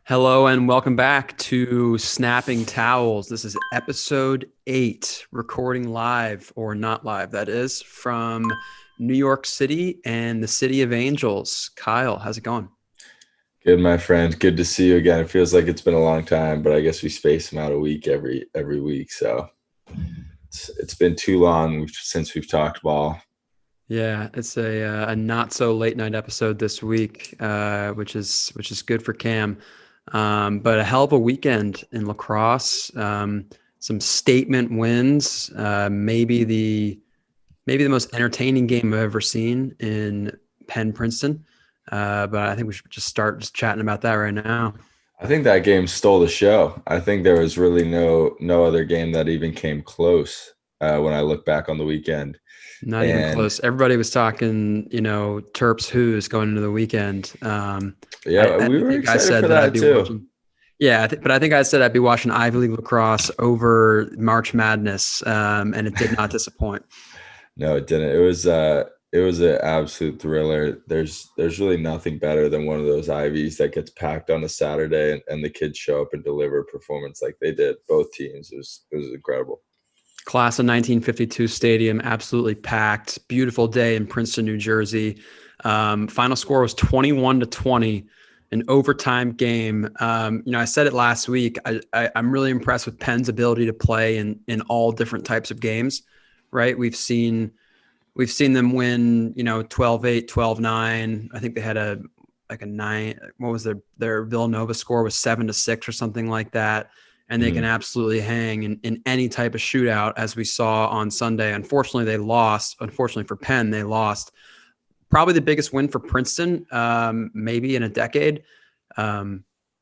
Hello and welcome back to Snapping Towels. This is episode 8, recording live or not live, that is, from New York City and the City of Angels. Kyle, how's it going? Good, my friend. Good to see you again. It feels like it's been a long time, but I guess we space them out a week every week. So it's been too long since we've talked ball. Yeah, it's a not so late night episode this week, which is good for Cam. But a hell of a weekend in lacrosse. Some statement wins. Maybe the most entertaining game I've ever seen in Penn Princeton. But I think we should just start chatting about that right now. I think that game stole the show. I think there was really no other game that even came close when I look back on the weekend. Not even And close. Everybody was talking, Terps who's going into the weekend. yeah, I we were think I excited said for that I'd that be too. watching. Yeah, but I think I said I'd be watching Ivy League lacrosse over March Madness, and it did not disappoint. No, it didn't. It was an absolute thriller. There's really nothing better than one of those Ivies that gets packed on a Saturday and the kids show up and deliver a performance like they did. Both teams. It was incredible. Class of 1952 stadium, absolutely packed. Beautiful day in Princeton, New Jersey. Final score was 21-20, an overtime game. I said it last week. I'm really impressed with Penn's ability to play in all different types of games. Right? We've seen them win, 12-8, 12-9. I think they had a 9. What was their Villanova score was 7-6 or something like that. And they can Mhm. absolutely hang in any type of shootout, as we saw on Sunday. Unfortunately, they lost. Unfortunately for Penn, they lost. Probably the biggest win for Princeton, maybe in a decade. Yeah.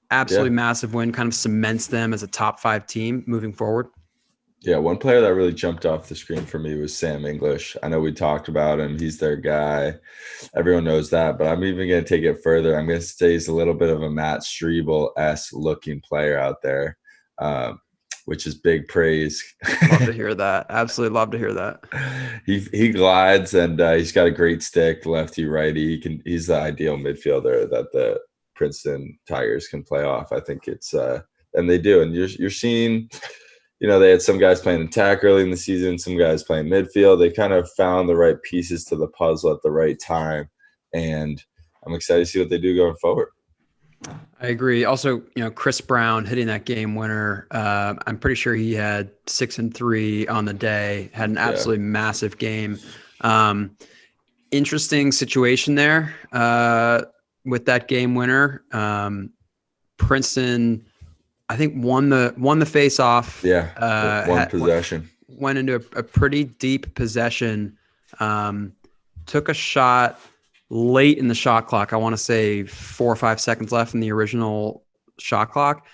Absolutely massive win, kind of cements them as a top 5 team moving forward. Yeah, one player that really jumped off the screen for me was Sam English. I know we talked about him. He's their guy. Everyone knows that, but I'm even going to take it further. I'm going to say he's a little bit of a Matt Strebel-esque looking player out there, um, which is big praise. Love to hear that. Absolutely love to hear that. He glides and he's got a great stick, lefty righty. He's the ideal midfielder that the Princeton Tigers can play off. I think it's and they do. And you're seeing, they had some guys playing attack early in the season, some guys playing midfield. They kind of found the right pieces to the puzzle at the right time, and I'm excited to see what they do going forward. I agree. Also, Chris Brown hitting that game winner. I'm pretty sure he had 6 and 3 on the day. Had an Yeah, absolutely massive game. Um, Interesting situation there with that game winner. Princeton, I think, won the face off. yeah, one possession. Went into a pretty deep possession. Took a shot late in the shot clock. I want to say 4 or 5 seconds left in the original shot clock.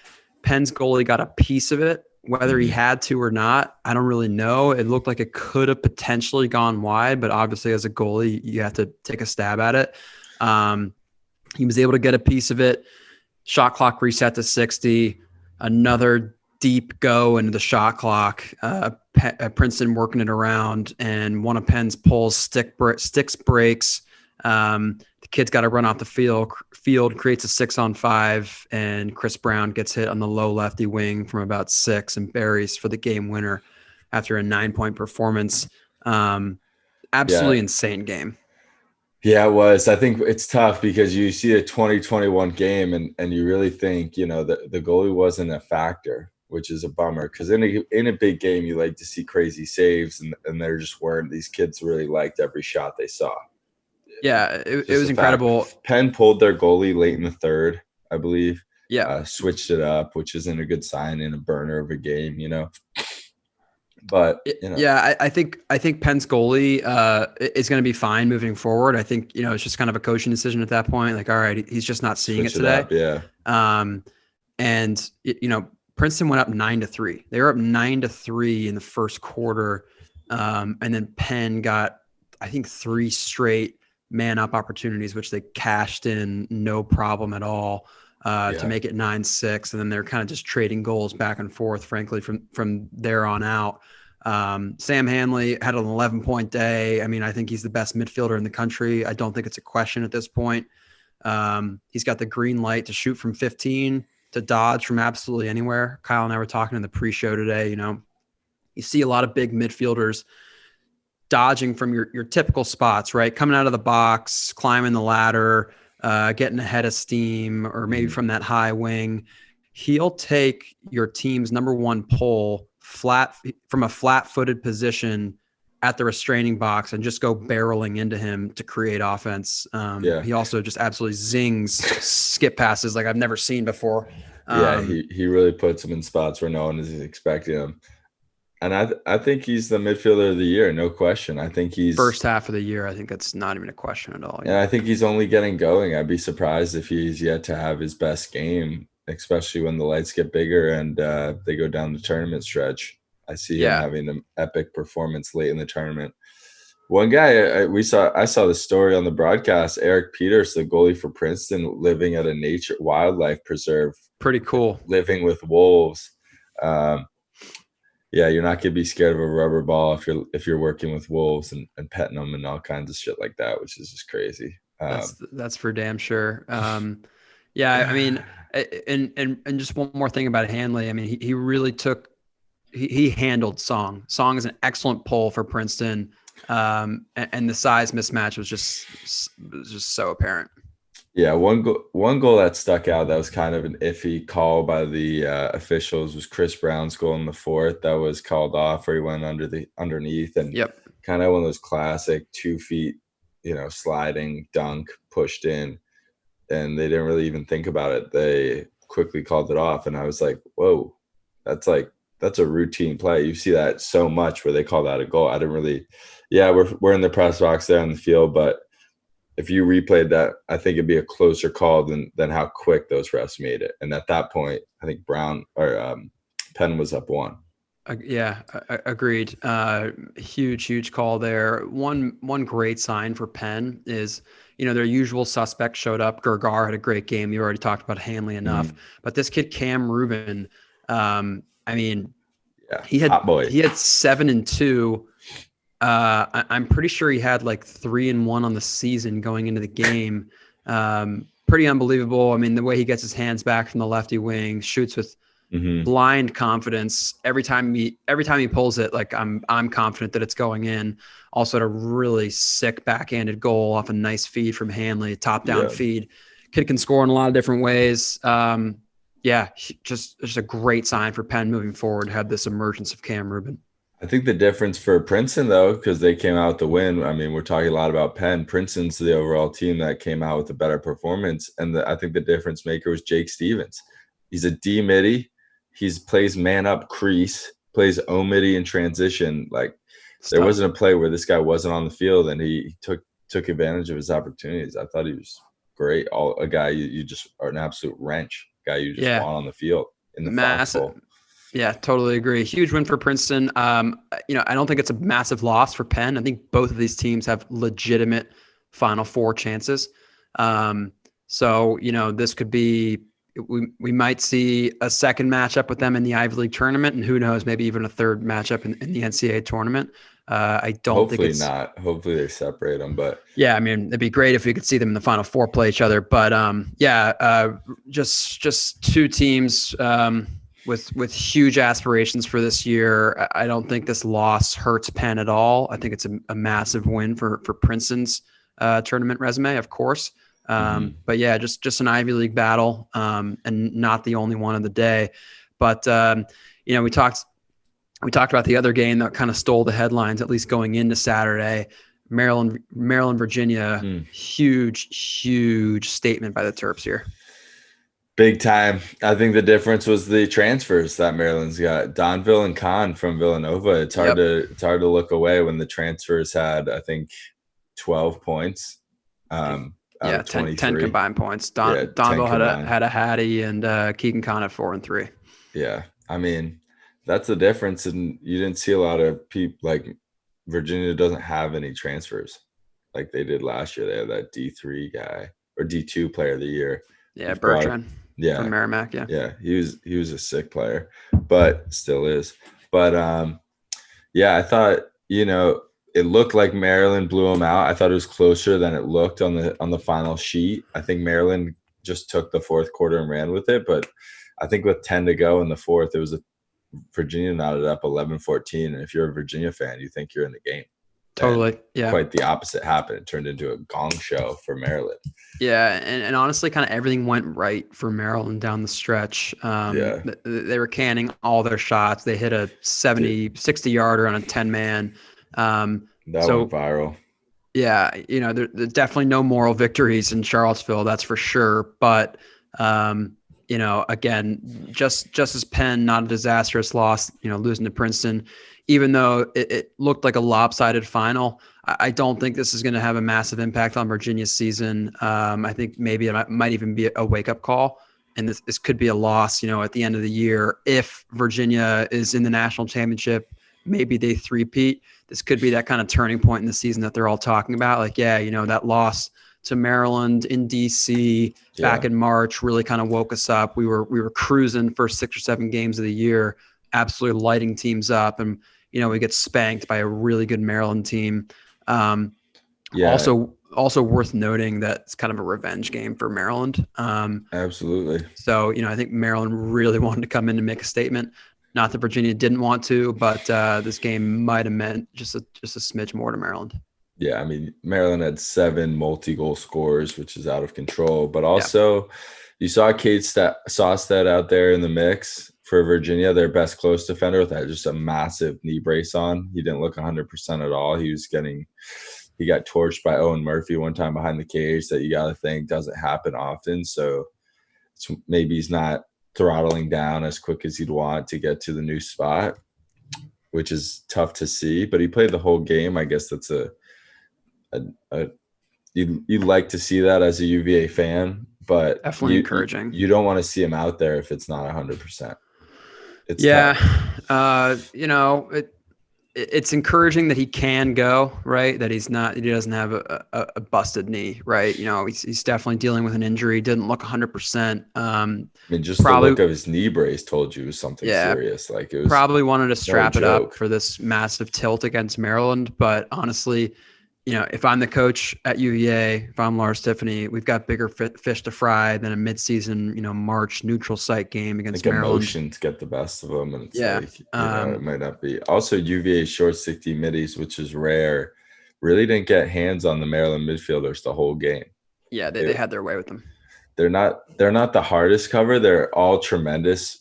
Penn's goalie got a piece of it. Whether he had to or not, I don't really know. It looked like it could have potentially gone wide, but obviously as a goalie, you have to take a stab at it. He was able to get a piece of it. Shot clock reset to 60. Another deep go into the shot clock. Princeton working it around, and one of Penn's pulls sticks breaks. The kid's got to run off the field, creates a 6-on-5, and Chris Brown gets hit on the low lefty wing from about 6 and buries for the game winner after a 9-point performance. Yeah, Absolutely insane game. yeah, it was. I think it's tough because you see a 2021 game and you really think, the goalie wasn't a factor, which is a bummer because in a big game, you like to see crazy saves and there just weren't. These kids really liked every shot they saw. Yeah, it Just was the fact incredible. Penn pulled their goalie late in the third, I believe, Yeah. switched it up, which isn't a good sign in a burner of a game. But, Yeah, I think Penn's goalie is going to be fine moving forward. I think it's just kind of a coaching decision at that point. Like, all right, he's just not seeing it switch it today. up. Yeah. And Princeton went up 9-3. They were up 9-3 in the first quarter, and then Penn got, I think, 3 straight man up opportunities, which they cashed in no problem at all. To make it 9-6, and then they're kind of just trading goals back and forth, frankly, from there on out. Sam Hanley had an 11-point day. I mean, I think he's the best midfielder in the country. I don't think it's a question at this point. He's got the green light to shoot from 15. to dodge from absolutely anywhere. Kyle and I were talking in the pre-show today. You see a lot of big midfielders dodging from your typical spots, right? Coming out of the box, climbing the ladder, getting ahead of steam, or maybe from that high wing. He'll take your team's number one pole from a flat-footed position at the restraining box and just go barreling into him to create offense. He also just absolutely zings skip passes like I've never seen before. He really puts him in spots where no one is expecting him. And I think he's the midfielder of the year, no question. I think he's first half of the year. I think that's not even a question at all. And I think he's only getting going. I'd be surprised if he's yet to have his best game, especially when the lights get bigger and they go down the tournament stretch. I see him having an epic performance late in the tournament. One guy I saw the story on the broadcast, Eric Peters, the goalie for Princeton, living at a wildlife preserve. Pretty cool. Living with wolves. You're not gonna be scared of a rubber ball if you're working with wolves and petting them and all kinds of shit like that, which is just crazy. That's for damn sure. I mean, and just one more thing about Hanley. I mean, he really he handled Song. Song is an excellent pull for Princeton, and the size mismatch was just so apparent. Yeah, one goal that stuck out that was kind of an iffy call by the officials was Chris Brown's goal in the fourth that was called off where he went underneath and kind of one of those classic 2 feet, sliding dunk pushed in, and they didn't really even think about it. They quickly called it off, and I was like, whoa, that's a routine play. You see that so much where they call that a goal. I didn't really, we're in the press box there on the field, but if you replayed that, I think it'd be a closer call than how quick those refs made it. And at that point, I think Penn was up 1. Agreed. Huge call there. One great sign for Penn is, their usual suspects showed up. Gergar had a great game. You already talked about Hanley enough, but this kid, Cam Ruben, he had 7 and 2. I'm pretty sure he had like 3 and 1 on the season going into the game. Pretty unbelievable. I mean, the way he gets his hands back from the lefty wing, shoots with blind confidence. Every time he pulls it, like I'm confident that it's going in. Also had a really sick backhanded goal off a nice feed from Hanley, top down feed. Kid can score in a lot of different ways. Just a great sign for Penn moving forward. Had this emergence of Cam Ruben. I think the difference for Princeton, though, because they came out with the win. I mean, we're talking a lot about Penn. Princeton's the overall team that came out with a better performance. And I think the difference maker was Jake Stevens. He's a D midi. He plays man up crease, plays O midi in transition. There wasn't a play where this guy wasn't on the field, and he took advantage of his opportunities. I thought he was great. A guy you just are an absolute wrench. Guy you just want on the field in the massive. Yeah, totally agree. Huge win for Princeton. I don't think it's a massive loss for Penn. I think both of these teams have legitimate Final Four chances. This could be we might see a second matchup with them in the Ivy League tournament, and who knows, maybe even a third matchup in the NCAA tournament. I don't think it's not. Hopefully they separate them, but it'd be great if we could see them in the Final Four play each other. But just two teams with huge aspirations for this year. I don't think this loss hurts Penn at all. I think it's a massive win for Princeton's tournament resume, of course. But just an Ivy League battle, and not the only one of the day. But we talked about the other game that kind of stole the headlines, at least going into Saturday. Maryland, Virginia, huge statement by the Terps here. Big time. I think the difference was the transfers that Maryland's got. Donville and Kahn from Villanova. It's hard to look away when the transfers had, I think, 12 points. 10 combined points. Donville had a Hattie, and Keegan Kahn at 4 and 3. Yeah, I mean, that's the difference. And you didn't see a lot of people. Like, Virginia doesn't have any transfers like they did last year. They had that D3 guy or D2 player of the year. Yeah, Bertrand. From Merrimack. Yeah, he was a sick player, but still is. But I thought, it looked like Maryland blew them out. I thought it was closer than it looked on the final sheet. I think Maryland just took the fourth quarter and ran with it. But I think with 10 to go in the fourth, it was Virginia knotted up 11-14. And if you're a Virginia fan, you think you're in the game. Totally. And yeah. quite the opposite happened. It turned into a gong show for Maryland. Yeah. And honestly, kind of everything went right for Maryland down the stretch. They were canning all their shots. They hit a 60 yarder on a 10-man. That went viral. Yeah. There's definitely no moral victories in Charlottesville. That's for sure. But, again, just as Penn, not a disastrous loss, losing to Princeton, even though it looked like a lopsided final. I don't think this is going to have a massive impact on Virginia's season. I think maybe it might even be a wake-up call, and this could be a loss, at the end of the year. If Virginia is in the national championship, maybe they three-peat. This could be that kind of turning point in the season that they're all talking about. Like, that loss to Maryland in DC back in March really kind of woke us up. We were cruising for 6 or 7 games of the year, absolutely lighting teams up, and we get spanked by a really good Maryland team. Also worth noting that it's kind of a revenge game for Maryland. Absolutely. So I think Maryland really wanted to come in and make a statement. Not that Virginia didn't want to, but this game might have meant just a smidge more to Maryland. Yeah, I mean, Maryland had 7 multi-goal scorers, which is out of control. But also, you saw Kate Sawstead out there in the mix for Virginia, their best close defender, with that just a massive knee brace on. He didn't look 100% at all. He got torched by Owen Murphy one time behind the cage that you got to think doesn't happen often. So maybe he's not throttling down as quick as he'd want to get to the new spot, which is tough to see. But he played the whole game. I guess that's you'd like to see that as a UVA fan, but definitely encouraging. You don't want to see him out there if it's not 100%. It's it's encouraging that he can go, right? That he doesn't have a busted knee, right? He's definitely dealing with an injury. Didn't look 100%. I mean, just the look of his knee brace told you it was something serious. Like, it was probably wanted to strap it up for this massive tilt against Maryland. But honestly, if I'm the coach at UVA, if I'm Lars Tiffany, we've got bigger fish to fry than a midseason, March neutral site game against Maryland. Emotions get the best of them, and it's it might not be. Also, UVA's short 60 middies, which is rare, really didn't get hands on the Maryland midfielders the whole game. Yeah, they had their way with them. They're not the hardest cover. They're all tremendous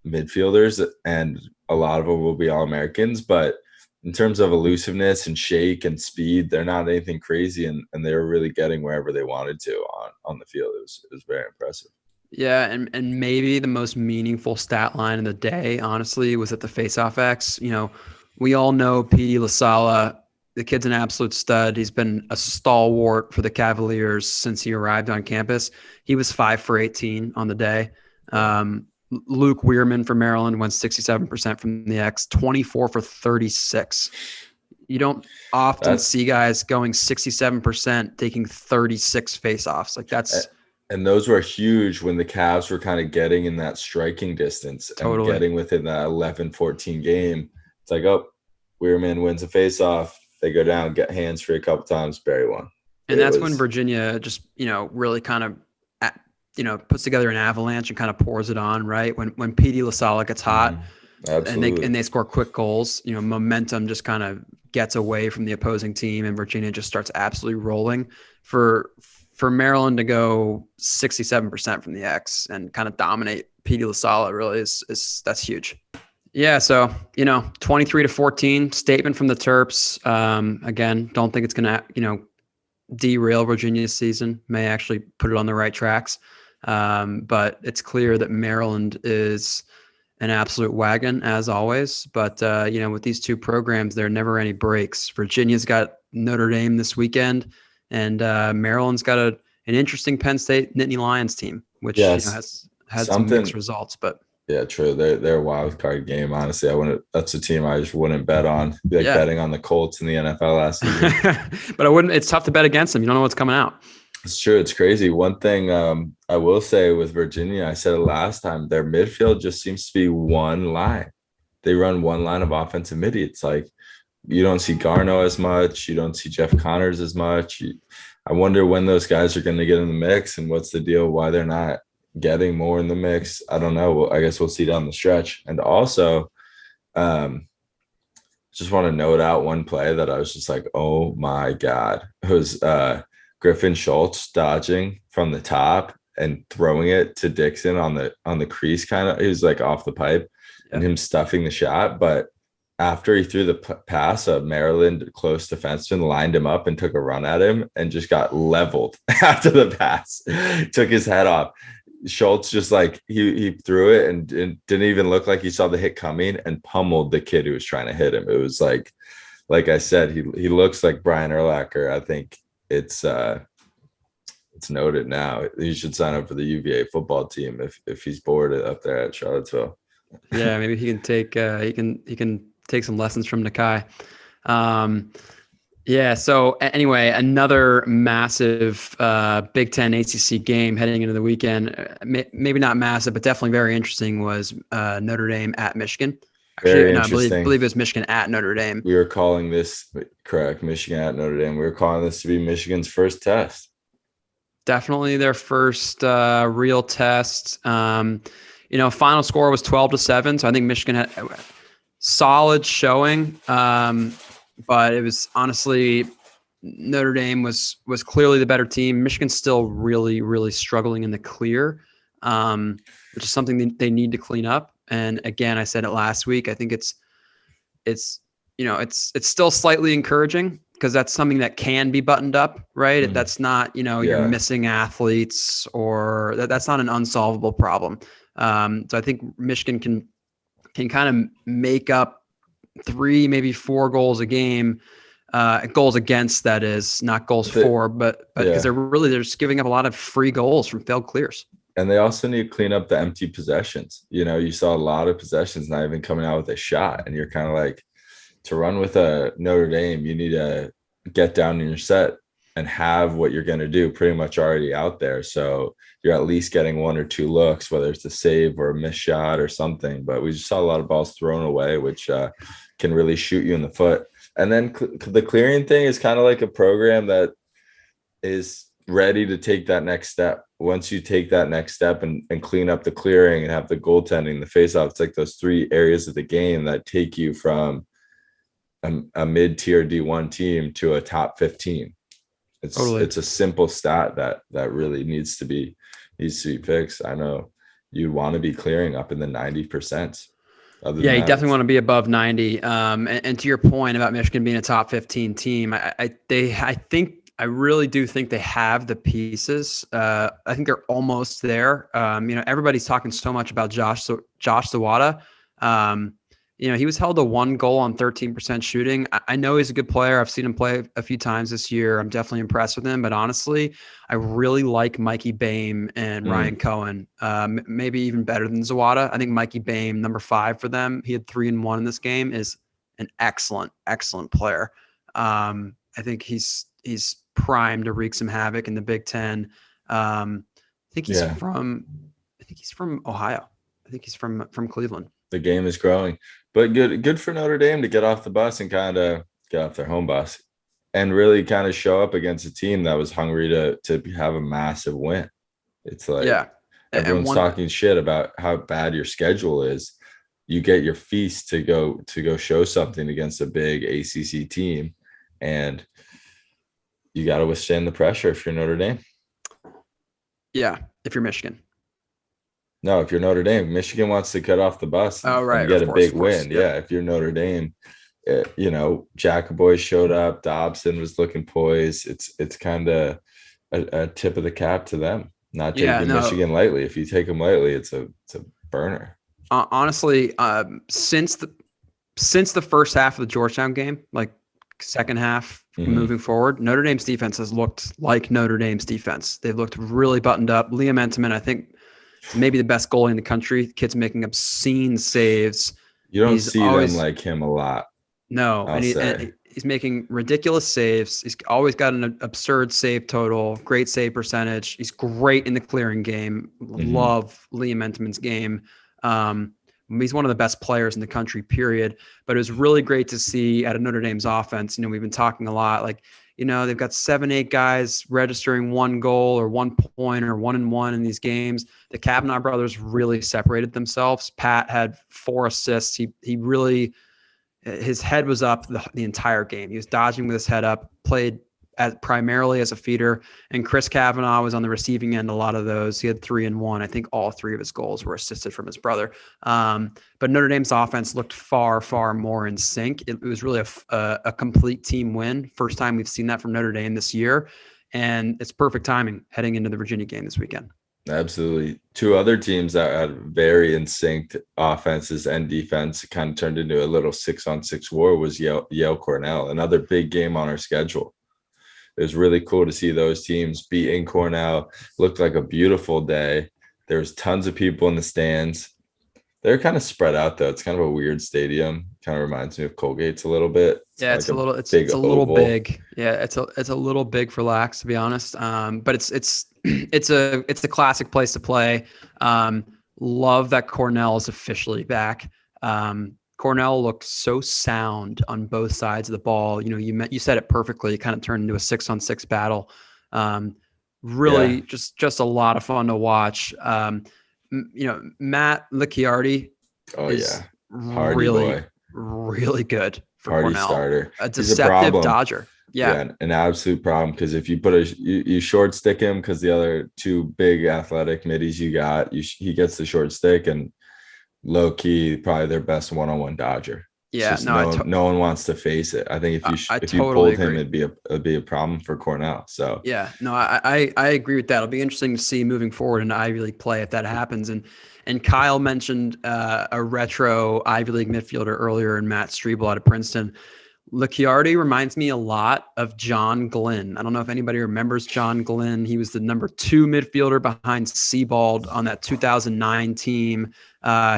midfielders, and a lot of them will be All-Americans, but in terms of elusiveness and shake and speed, they're not anything crazy, and they were really getting wherever they wanted to on the field. It was very impressive. Yeah, and maybe the most meaningful stat line of the day, honestly, was at the Faceoff X. We all know P.D. LaSala. The kid's an absolute stud. He's been a stalwart for the Cavaliers since he arrived on campus. He was 5 for 18 on the day. Luke Weirman for Maryland went 67% from the X, 24 for 36. You don't often see guys going 67%, taking 36 faceoffs. Like, that's. And those were huge when the Cavs were kind of getting in that striking distance and getting within that 11-14 game. It's like, Weirman wins a faceoff. They go down, get hands free a couple times, bury one. And that's when Virginia just, really kind of, puts together an avalanche and kind of pours it on, right? When P.D. LaSala gets hot and they score quick goals, momentum just kind of gets away from the opposing team, and Virginia just starts absolutely rolling. For Maryland to go 67% from the X and kind of dominate P.D. LaSala really that's huge. Yeah, so 23-14 statement from the Terps. Again, don't think it's gonna derail Virginia's season. May actually put it on the right tracks. But it's clear that Maryland is an absolute wagon, as always. But, with these two programs, there are never any breaks. Virginia's got Notre Dame this weekend, and Maryland's got an interesting Penn State Nittany Lions team, which has had some mixed results. But yeah, true. They're a wild card game. Honestly, that's a team I just wouldn't bet on. It'd be like betting on the Colts in the NFL last season. But I wouldn't. It's tough to bet against them. You don't know what's coming out. It's true. It's crazy. One thing I will say with Virginia, I said it last time, their midfield just seems to be one line. They run one line of offensive midi. It's like you don't see Garneau as much. You don't see Jeff Connors as much. I wonder when those guys are going to get in the mix and what's the deal, why they're not getting more in the mix. I don't know. Well, I guess we'll see down the stretch. And also, just want to note out one play that I was just like, oh my God. It was Griffin Schultz dodging from the top and throwing it to Dixon on the crease kind of. He was like off the pipe and him stuffing the shot. But after he threw the pass, a Maryland close defenseman lined him up and took a run at him and just got leveled after the pass. Took his head off. Schultz just like he threw it and didn't even look like he saw the hit coming and pummeled the kid who was trying to hit him. It was like I said, he looks like Brian Urlacher. I think it's noted now. He should sign up for the UVA football team if he's bored up there at Charlottesville. Yeah, maybe he can take he can take some lessons from Nakai. Yeah. So anyway, another massive Big Ten ACC game heading into the weekend. Maybe not massive, but definitely very interesting was Notre Dame at Michigan. Actually, no, I believe it was Michigan at Notre Dame. We were calling this correct. Michigan at Notre Dame. We were calling this to be Michigan's first test. Definitely their first real test. Final score was 12-7. So I think Michigan had solid showing. But it was honestly, Notre Dame was clearly the better team. Michigan's still really, really struggling in the clear, which is something they need to clean up. And again, I said it last week. I think it's still slightly encouraging because that's something that can be buttoned up, right? Mm-hmm. That's not, you're missing athletes or that's not an unsolvable problem. So I think Michigan can kind of make up 3, maybe 4 goals a game, goals against, that is, not goals for, but because they're just giving up a lot of free goals from failed clears. And they also need to clean up the empty possessions. You saw a lot of possessions not even coming out with a shot, and you're kind of like, to run with a Notre Dame, you need to get down in your set and have what you're going to do pretty much already out there. So you're at least getting 1 or 2 looks, whether it's a save or a missed shot or something. But we just saw a lot of balls thrown away, which can really shoot you in the foot. And then the clearing thing is kind of like a program that is ready to take that next step. Once you take that next step and clean up the clearing and have the goaltending, the faceoff, it's like those 3 areas of the game that take you from a mid-tier D1 team to a top 15. It's a simple stat that really needs to be fixed. I know you want to be clearing up in the 90%. You definitely want to be above 90. And to your point about Michigan being a top 15 team, I really do think they have the pieces. I think they're almost there. Everybody's talking so much about Josh Zawada. He was held to 1 goal on 13% shooting. I know he's a good player. I've seen him play a few times this year. I'm definitely impressed with him. But honestly, I really like Mikey Boehm and Ryan Cohen, maybe even better than Zawada. I think Mikey Boehm, number 5 for them, he had 3 and 1 in this game, is an excellent, excellent player. I think he's primed to wreak some havoc in the Big Ten. I think he's from Ohio. I think he's from Cleveland. The game is growing, but good for Notre Dame to get off the bus and kind of get off their home bus and really kind of show up against a team that was hungry to have a massive win. It's like everyone's talking shit about how bad your schedule is. You get your feast to go show something against a big ACC team, and you got to withstand the pressure if you're Notre Dame. Yeah, if you're Michigan. No, if you're Notre Dame, Michigan wants to cut off the bus and get a big win. Yeah, if you're Notre Dame, Jacoboy showed up. Dobson was looking poised. It's kind of a tip of the cap to them. Not taking Michigan lightly. If you take them lightly, it's a burner. Honestly, since the first half of the Georgetown game, like second half moving forward, Notre Dame's defense has looked like Notre Dame's defense. They've looked really buttoned up. Liam Entenmann, I think, maybe the best goalie in the country. Kid's making obscene saves. You don't see them like him a lot. No, and he's making ridiculous saves. He's always got an absurd save total, great save percentage. He's great in the clearing game. Love Liam Entenmann's game. He's one of the best players in the country, period. But it was really great to see out of Notre Dame's offense. We've been talking a lot, like, they've got 7-8 guys registering 1 goal or 1 point or 1-1 in these games. The Kavanaugh brothers really separated themselves. Pat had 4 assists. He really, his head was up the entire game. He was dodging with his head up, played primarily as a feeder, and Chris Kavanaugh was on the receiving end a lot of those. He had 3 and 1. I think all 3 of his goals were assisted from his brother. But Notre Dame's offense looked far, far more in sync. It was really a complete team win. First time we've seen that from Notre Dame this year, and it's perfect timing heading into the Virginia game this weekend. Absolutely. 2 other teams that had very in sync offenses and defense, kind of turned into a little 6-on-6 war, was Yale Cornell, another big game on our schedule. It was really cool to see those teams be in Cornell. Looked like a beautiful day. There was tons of people in the stands. They're kind of spread out though. It's kind of a weird stadium. Kind of reminds me of Colgate's a little bit. It's a little big. Yeah, it's a little big for Lax, to be honest. But it's a classic place to play. Love that Cornell is officially back. Cornell looked so sound on both sides of the ball. You said it perfectly. It kind of turned into a 6-on-6 battle. Really, just a lot of fun to watch. Matt Licciardi is really good for Hardy Cornell. Starter. A deceptive dodger. Yeah, an absolute problem, because if you put you short stick him, because the other 2 big athletic middies you got, he gets the short stick, and low key probably their best one-on-one dodger. Yeah, no one wants to face it. I think if you pulled him, it'd be a problem for Cornell. So yeah, no, I agree with that. It'll be interesting to see moving forward in Ivy League play if that happens. And Kyle mentioned a retro Ivy League midfielder earlier in Matt Strebel out of Princeton. Licciardi reminds me a lot of John Glenn. I don't know if anybody remembers John Glenn. He was the number 2 midfielder behind Sebald on that 2009 team.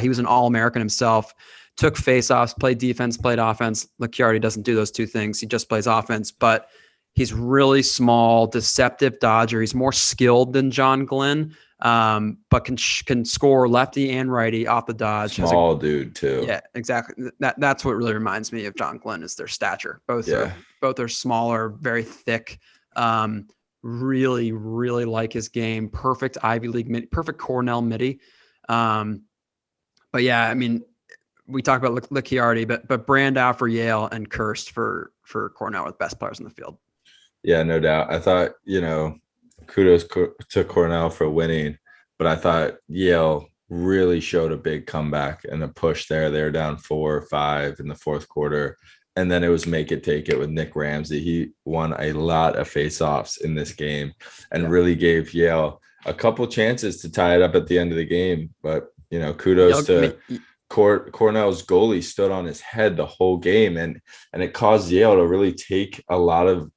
He was an All-American himself, took faceoffs, played defense, played offense. Licciardi doesn't do those 2 things. He just plays offense, but he's really small, deceptive dodger. He's more skilled than John Glenn, but can score lefty and righty off the dodge. Small dude too. Yeah, exactly. That's what really reminds me of John Glenn, is their stature. Both are smaller, very thick. Really, really like his game. Perfect Ivy League perfect Cornell midi. But yeah, I mean, we talk about Licciardi, but Brandow for Yale and Kirst for Cornell are the best players in the field. Yeah, no doubt. I thought, kudos to Cornell for winning, but I thought Yale really showed a big comeback and a push there. They were down 4 or 5 in the 4th quarter. And then it was make it, take it with Nick Ramsey. He won a lot of faceoffs in this game and really gave Yale a couple chances to tie it up at the end of the game. But, kudos to Cornell's goalie, stood on his head the whole game. And it caused Yale to really take a lot of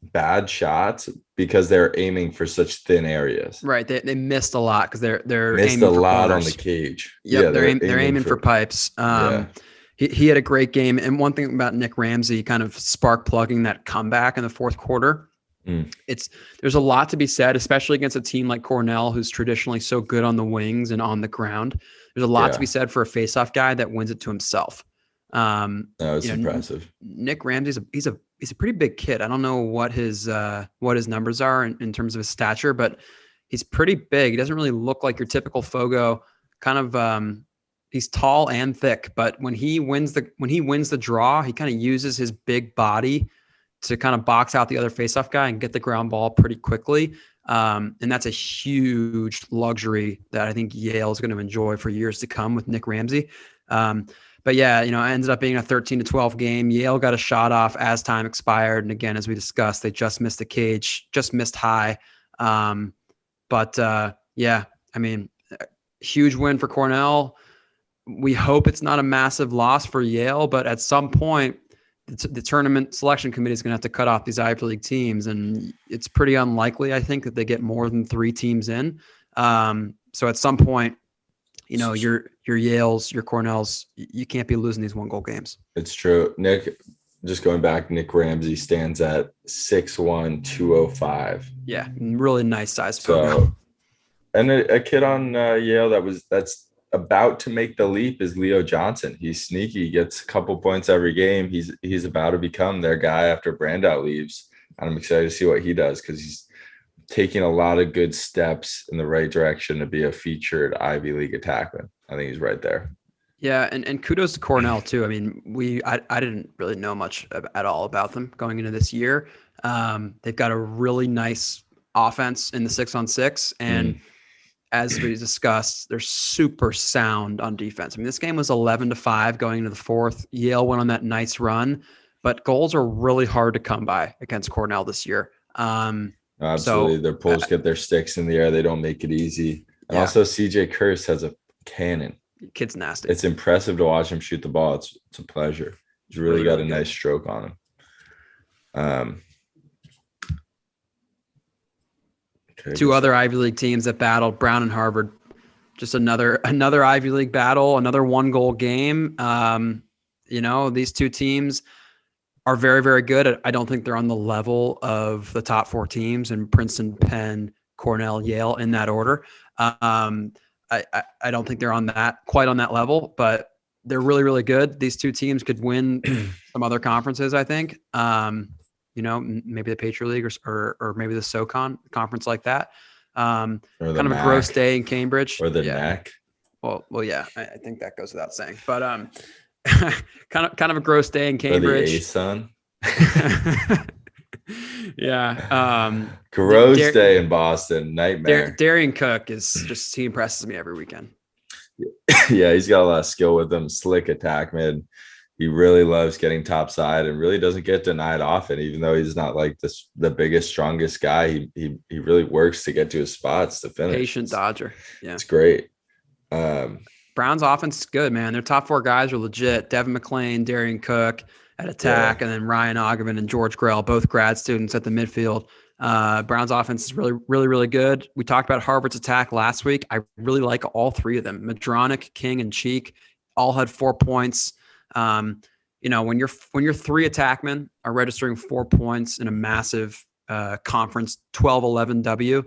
bad shots because they're aiming for such thin areas. Right. They missed a lot because they're missed aiming a for lot corners. On the cage. Yep, they're aiming for pipes. He had a great game. And one thing about Nick Ramsey kind of spark plugging that comeback in the 4th quarter. There's a lot to be said, especially against a team like Cornell, who's traditionally so good on the wings and on the ground. There's a lot to be said for a faceoff guy that wins it to himself. That was impressive. Nick Ramsey's he's a pretty big kid. I don't know what his numbers are in terms of his stature, but he's pretty big. He doesn't really look like your typical Fogo. Kind of he's tall and thick, but when he wins the draw, he kind of uses his big body to kind of box out the other faceoff guy and get the ground ball pretty quickly. And that's a huge luxury that I think Yale is going to enjoy for years to come with Nick Ramsey. But yeah, it ended up being a 13-12 game. Yale got a shot off as time expired. And again, as we discussed, they just missed the cage, just missed high. Yeah, I mean, huge win for Cornell. We hope it's not a massive loss for Yale, but at some point, the tournament selection committee is going to have to cut off these Ivy League teams. And it's pretty unlikely, I think, that they get more than 3 teams in. So at some point, your Yales, your Cornells, you can't be losing these 1-goal games. It's true. Nick, just going back, Nick Ramsey stands at 6'1", 205. Yeah, really nice size photo. And a kid on Yale that's about to make the leap is Leo Johnson. He's sneaky, gets a couple points every game. He's about to become their guy after Brandout leaves. And I'm excited to see what he does because he's taking a lot of good steps in the right direction to be a featured Ivy League attackman. I think he's right there. Yeah, and kudos to Cornell too. I mean, I didn't really know much at all about them going into this year. They've got a really nice offense in the 6-on-6, and as we discussed, they're super sound on defense. I mean, this game was 11-5 going into the fourth. Yale went on that nice run, but goals are really hard to come by against Cornell this year. Absolutely, their pulls get their sticks in the air. They don't make it easy. And also, CJ Kurse has a cannon. Kid's nasty. It's impressive to watch him shoot the ball. It's a pleasure. He's really got a nice stroke on him. Two other Ivy League teams that battled, Brown and Harvard. Just another Ivy League battle, another 1-goal game. These two teams are very, very good. I don't think they're on the level of the top 4 teams in Princeton, Penn, Cornell, Yale in that order. I don't think they're quite on that level, but they're really, really good. These two teams could win some other conferences, I think. Maybe the Patriot League or maybe the SoCon conference like that. Kind of a gross day in Cambridge. Or the NAC. Well, yeah, I think that goes without saying. But kind of a gross day in Cambridge. Or the ASUN. Yeah. Gross day in Boston. Nightmare. Darian Cook he impresses me every weekend. Yeah, he's got a lot of skill with him. Slick attackman. He really loves getting topside and really doesn't get denied often, even though he's not like the biggest, strongest guy. He really works to get to his spots to finish. Patient dodger. Yeah. It's great. Brown's offense is good, man. Their top 4 guys are legit. Devin McClain, Darian Cook at attack, and then Ryan Oggerman and George Grell, both grad students at the midfield. Brown's offense is really, really, really good. We talked about Harvard's attack last week. I really like all 3 of them. Madronic, King, and Cheek all had 4 points. When your 3 attackmen are registering 4 points in a massive conference 12-11 W,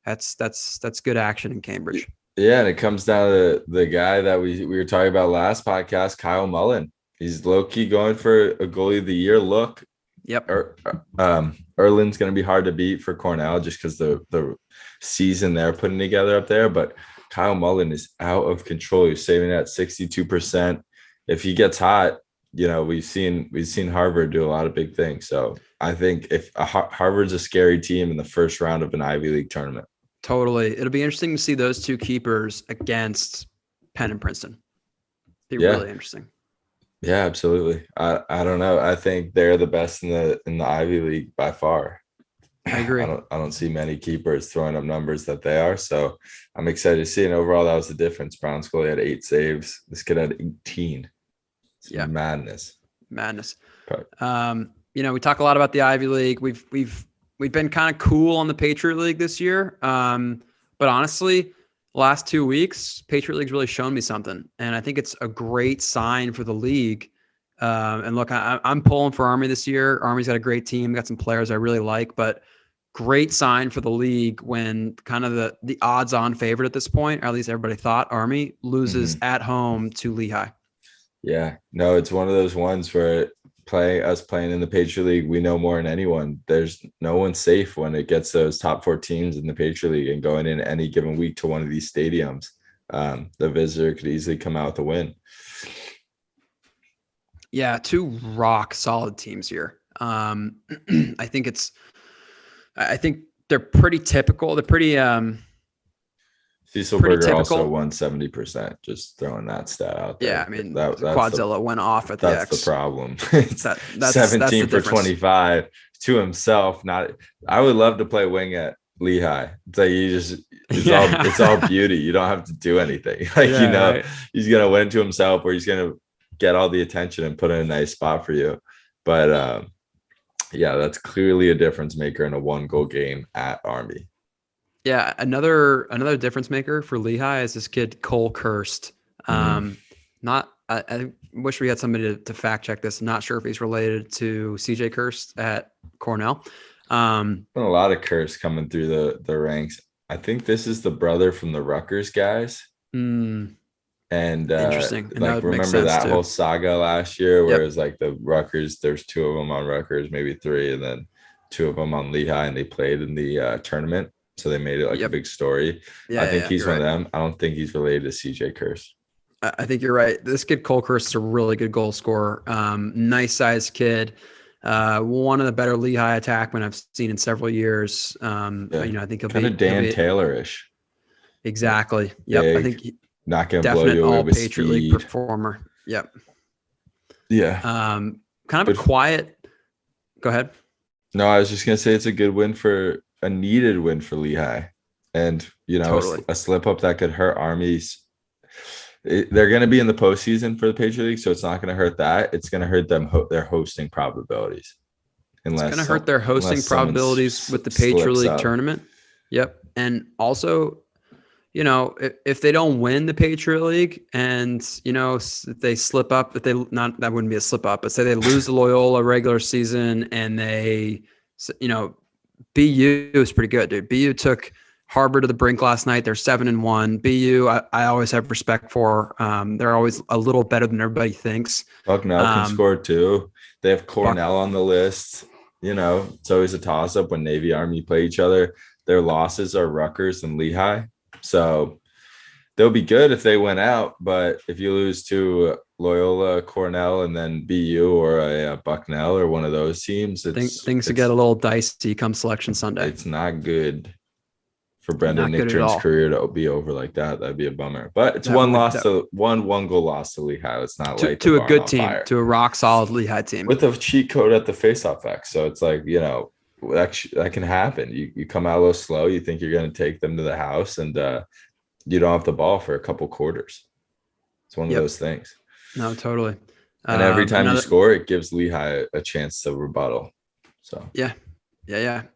that's good action in Cambridge. Yeah, and it comes down to the guy that we were talking about last podcast, Kyle Mullen. He's low-key going for a goalie of the year look. Yep. Erlin's going to be hard to beat for Cornell just because the season they're putting together up there. But Kyle Mullen is out of control. He's saving at 62%. If he gets hot, we've seen Harvard do a lot of big things. So I think if Harvard's a scary team in the first round of an Ivy League tournament. Totally. It'll be interesting to see those 2 keepers against Penn and Princeton. Really interesting. Yeah, absolutely. I don't know. I think they're the best in the Ivy League by far. I agree. I don't see many keepers throwing up numbers that they are. So I'm excited to see. And overall, that was the difference. Brown's goalie had 8 saves. This kid had 18. It's madness. We talk a lot about the Ivy League. We've been kind of cool on the Patriot League this year. But honestly, last 2 weeks, Patriot League's really shown me something. And I think it's a great sign for the league. And look, I'm pulling for Army this year. Army's got a great team, got some players I really like, but great sign for the league when kind of the odds-on favorite at this point, or at least everybody thought, Army loses at home to Lehigh. Yeah, no, it's one of those ones where playing in the Patriot League, we know more than anyone. There's no one safe when it gets those top 4 teams in the Patriot League and going in any given week to one of these stadiums. The visitor could easily come out with a win. Yeah, 2 rock solid teams here. I think they're pretty typical. They're pretty Cecilberger also won 70%. Just throwing that stat out there. Yeah, I mean, Quadzilla went off at the X. That's the problem. That's 17 for 25 to himself. I would love to play wing at Lehigh. It's like it's all beauty. You don't have to do anything. Right. He's gonna win to himself, or he's gonna get all the attention and put in a nice spot for you. But that's clearly a difference maker in a 1-goal game at Army. Yeah, another difference maker for Lehigh is this kid Cole Kirst. I wish we had somebody to fact check this. I'm not sure if he's related to CJ Kirst at Cornell. A lot of Kirst coming through the ranks. I think this is the brother from the Rutgers guys. And Interesting. And that like, would make remember sense that too. whole saga last year where Yep. it was like the Rutgers, there's two of them on Rutgers, maybe three, and then two of them on Lehigh, and they played in the tournament. So they made it like a Yep. big story. I think Yeah. he's You're one right. of them. I don't think he's related to CJ Curse. I think you're right. This kid Colkhurst is a really good goal scorer. Nice sized kid. One of the better Lehigh attackmen I've seen in several years. Yeah. I think Kind of he'll Dan be Taylor-ish. exactly. Yep. I Big, think not going to blow definite you away all with Patriot League speed. performer. Yep. Yeah. Kind of a quiet. Go ahead. No, I was just going to say it's a good win for a needed win for Lehigh. And, Totally. a slip up that could hurt Army's. They're going to be in the postseason for the Patriot League, so it's not going to hurt that. It's going to hurt them their hosting probabilities. It's going to hurt their hosting probabilities with the Patriot League tournament. Yep. And also, if they don't win the Patriot League and, if they slip up, that wouldn't be a slip up, but say they lose the Loyola regular season and they, BU is pretty good, dude. BU took Harvard to the brink last night. They're 7-1. BU, I always have respect for. They're always a little better than everybody thinks. Bucknell can score too. They have Cornell on the list. It's always a toss-up when Navy Army play each other. Their losses are Rutgers and Lehigh. So they'll be good if they win out. But if you lose to Loyola, Cornell, and then BU or a Bucknell or one of those teams, things will get a little dicey come Selection Sunday. It's not good for Brendan Nichtern's career to be over like that. That'd be a bummer. But it's one goal loss to Lehigh. It's not to a good team, to a rock solid Lehigh team with a cheat code at the Faceoff X. So it's like, that can happen. You come out a little slow. You think you're going to take them to the house, and you don't have the ball for a couple quarters. It's one of those things. No, totally. And every time you score, it gives Lehigh a chance to rebuttal. So yeah.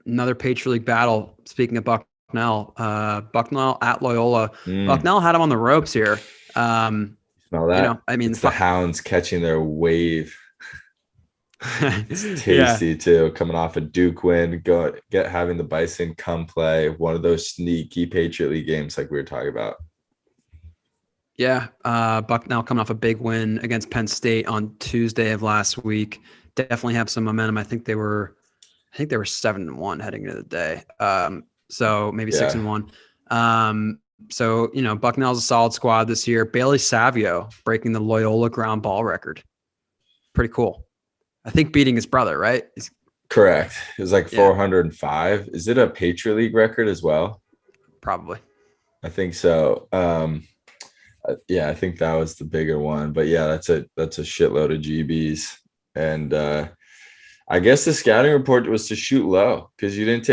Another Patriot League battle. Speaking of Bucknell at Loyola. Bucknell had them on the ropes here. Smell that? It's the Hounds catching their wave. It's tasty too. Coming off a Duke win, having the Bison come play one of those sneaky Patriot League games like we were talking about. Yeah, Bucknell coming off a big win against Penn State on Tuesday of last week. Definitely have some momentum. I think they were 7-1 heading into the day. So maybe 6-1. So Bucknell's a solid squad this year. Bailey Savio breaking the Loyola ground ball record. Pretty cool. I think beating his brother, right? Correct. It was like 405. Is it a Patriot League record as well? Probably. I think so. I think that was the bigger one. But yeah, that's a shitload of GBs. And I guess the scouting report was to shoot low, because you didn't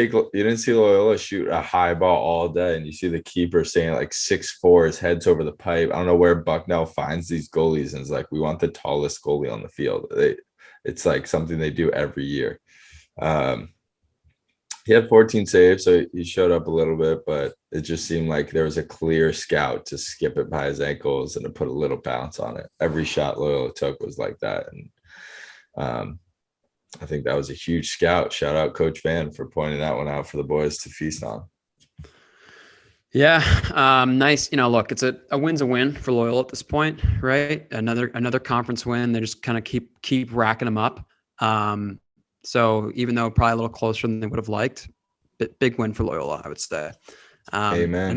see Loyola shoot a high ball all day, and you see the keeper saying like 6'4", his head's over the pipe. I don't know where Bucknell finds these goalies, and it's like, we want the tallest goalie on the field. It's like something they do every year. He had 14 saves, so he showed up a little bit, but it just seemed like there was a clear scout to skip it by his ankles and to put a little bounce on it. Every shot Loyola took was like that. And I think that was a huge scout. Shout out Coach Van for pointing that one out for the boys to feast on. Yeah. Nice. Look, it's a win's a win for Loyola at this point, right? Another conference win. They just kind of keep racking them up. So even though probably a little closer than they would have liked, big win for Loyola, I would say. Amen.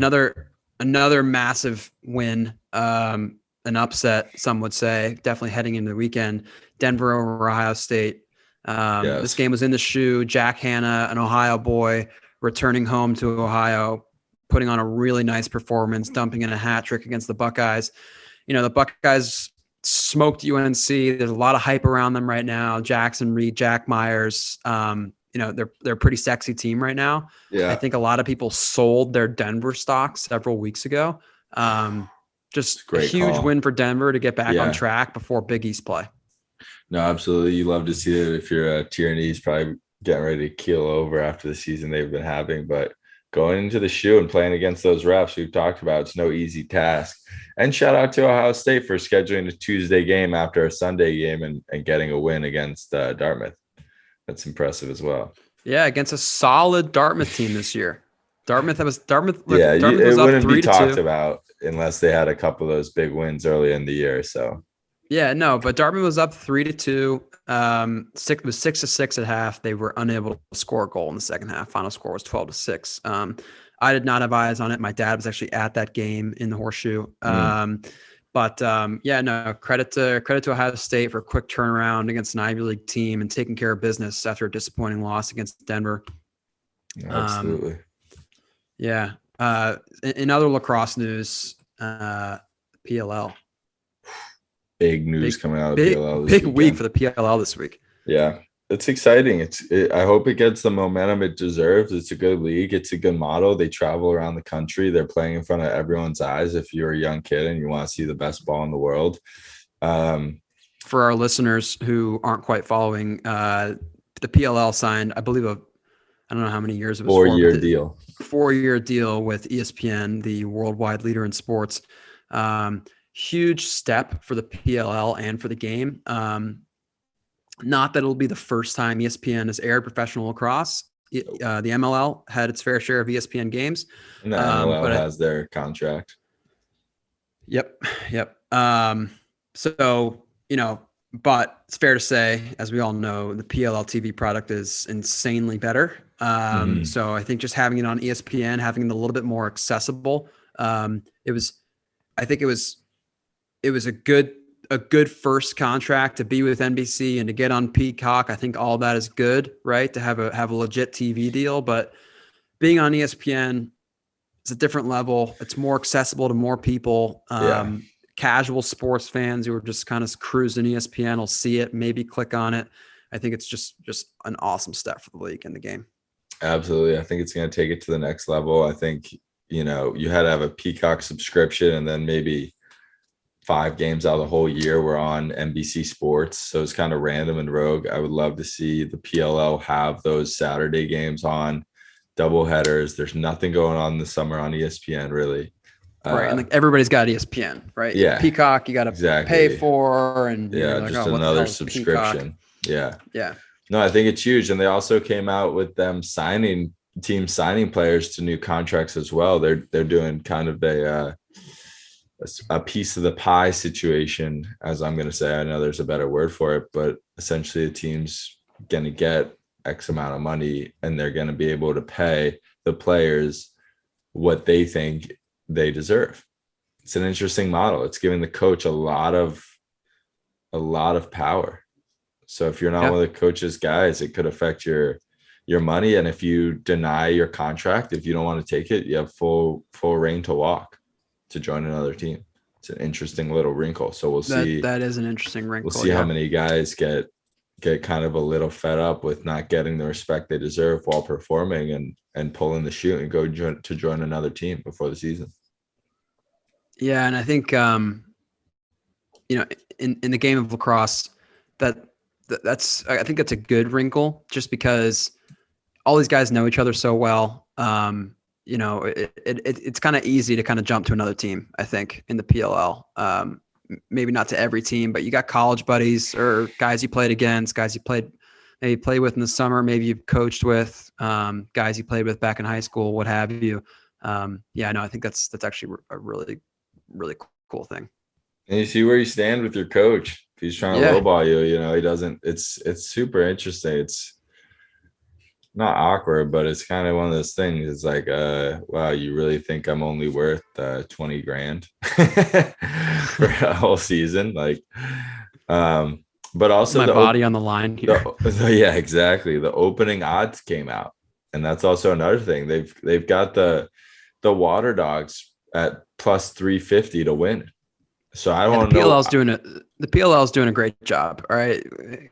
Another massive win, an upset, some would say, definitely heading into the weekend. Denver over Ohio State. This game was in the shoe. Jack Hanna, an Ohio boy, returning home to Ohio, putting on a really nice performance, dumping in a hat trick against the Buckeyes. The Buckeyes smoked UNC. There's a lot of hype around them right now. Jackson Reed, Jack Myers. They're a pretty sexy team right now. Yeah. I think a lot of people sold their Denver stock several weeks ago. Just a huge win for Denver to get back on track before Big East play. No, absolutely. You love to see it. If you're a Tierney's probably getting ready to keel over after the season they've been having, but going into the shoe and playing against those refs we've talked about, it's no easy task. And shout out to Ohio State for scheduling a Tuesday game after a Sunday game and getting a win against Dartmouth. That's impressive as well. Yeah, against a solid Dartmouth team this year. Dartmouth. Look, Yeah, Dartmouth it was up wouldn't be 3-2. talked about unless they had a couple of those big wins early in the year. So Yeah, no, but Dartmouth was up 3-2. Six was 6-6 at half. They were unable to score a goal in the second half. Final score was 12-6. I did not have eyes on it. My dad was actually at that game in the Horseshoe. Yeah, no, credit to Ohio State for a quick turnaround against an Ivy League team and taking care of business after a disappointing loss against Denver. absolutely. Yeah. In other lacrosse news, PLL. Big news coming out of big, PLL this big weekend. week for the PLL this week. Yeah, it's exciting. I hope it gets the momentum it deserves. It's a good league. It's a good model. They travel around the country. They're playing in front of everyone's eyes. If you're a young kid and you want to see the best ball in the world. For our listeners who aren't quite following, the PLL signed, I believe, I don't know how many years it was. 4-year deal. 4-year deal with ESPN, the worldwide leader in sports. Huge step for the PLL and for the game. Not that it'll be the first time ESPN has aired professional lacrosse. The MLL had its fair share of ESPN games. And the MLL has their contract. Yep. So, but it's fair to say, as we all know, the PLL TV product is insanely better. So I think just having it on ESPN, having it a little bit more accessible, it was a good first contract to be with NBC and to get on Peacock. I think all that is good, right? To have a legit TV deal, but being on ESPN, it's a different level. It's more accessible to more people. Casual sports fans who are just kind of cruising ESPN will see it, maybe click on it. I think it's just an awesome step for the league and the game. Absolutely. I think it's going to take it to the next level. I think, you had to have a Peacock subscription and then maybe 5 games out of the whole year were on NBC Sports. So it's kind of random and rogue. I would love to see the PLL have those Saturday games on double headers. There's nothing going on this summer on ESPN, really. Right. And everybody's got ESPN, right? Yeah. Peacock, you got to pay for. And just another subscription. Yeah. No, I think it's huge. And they also came out with them signing players to new contracts as well. They're doing kind of a piece of the pie situation, as I'm going to say. I know there's a better word for it, but essentially the team's going to get X amount of money and they're going to be able to pay the players what they think they deserve. It's an interesting model. It's giving the coach a lot of power. So if you're not one of the coach's guys, it could affect your money. And if you deny your contract, if you don't want to take it, you have full reign to walk to join another team. It's an interesting little wrinkle. So we'll see. That is an interesting wrinkle. We'll see how many guys get kind of a little fed up with not getting the respect they deserve while performing and pulling the chute and go to join another team before the season. Yeah. And I think, in the game of lacrosse, I think that's a good wrinkle just because all these guys know each other so well. It's kind of easy to kind of jump to another team, I think, in the PLL. Maybe not to every team, but you got college buddies or guys you played against, guys you maybe played with in the summer, maybe you've coached with, guys you played with back in high school, what have you. I think that's actually a really, really cool thing. And you see where you stand with your coach. If he's trying to lowball you, he doesn't. It's super interesting. It's not awkward, but it's kind of one of those things. It's like, wow, you really think I'm only worth $20,000 for a whole season? Like, but also my body on the line here. Yeah, exactly. The opening odds came out, and that's also another thing. They've got the Water Dogs at plus 350 to win. So I don't know. The PLL is doing a great job. All right.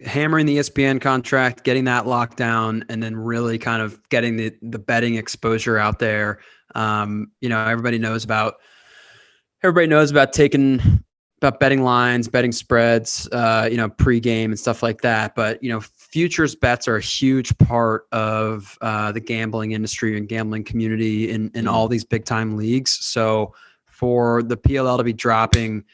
Hammering the ESPN contract, getting that locked down, and then really kind of getting the betting exposure out there. Everybody knows about betting lines, betting spreads, pregame and stuff like that. But, futures bets are a huge part of the gambling industry and gambling community in all these big time leagues. So for the PLL to be dropping,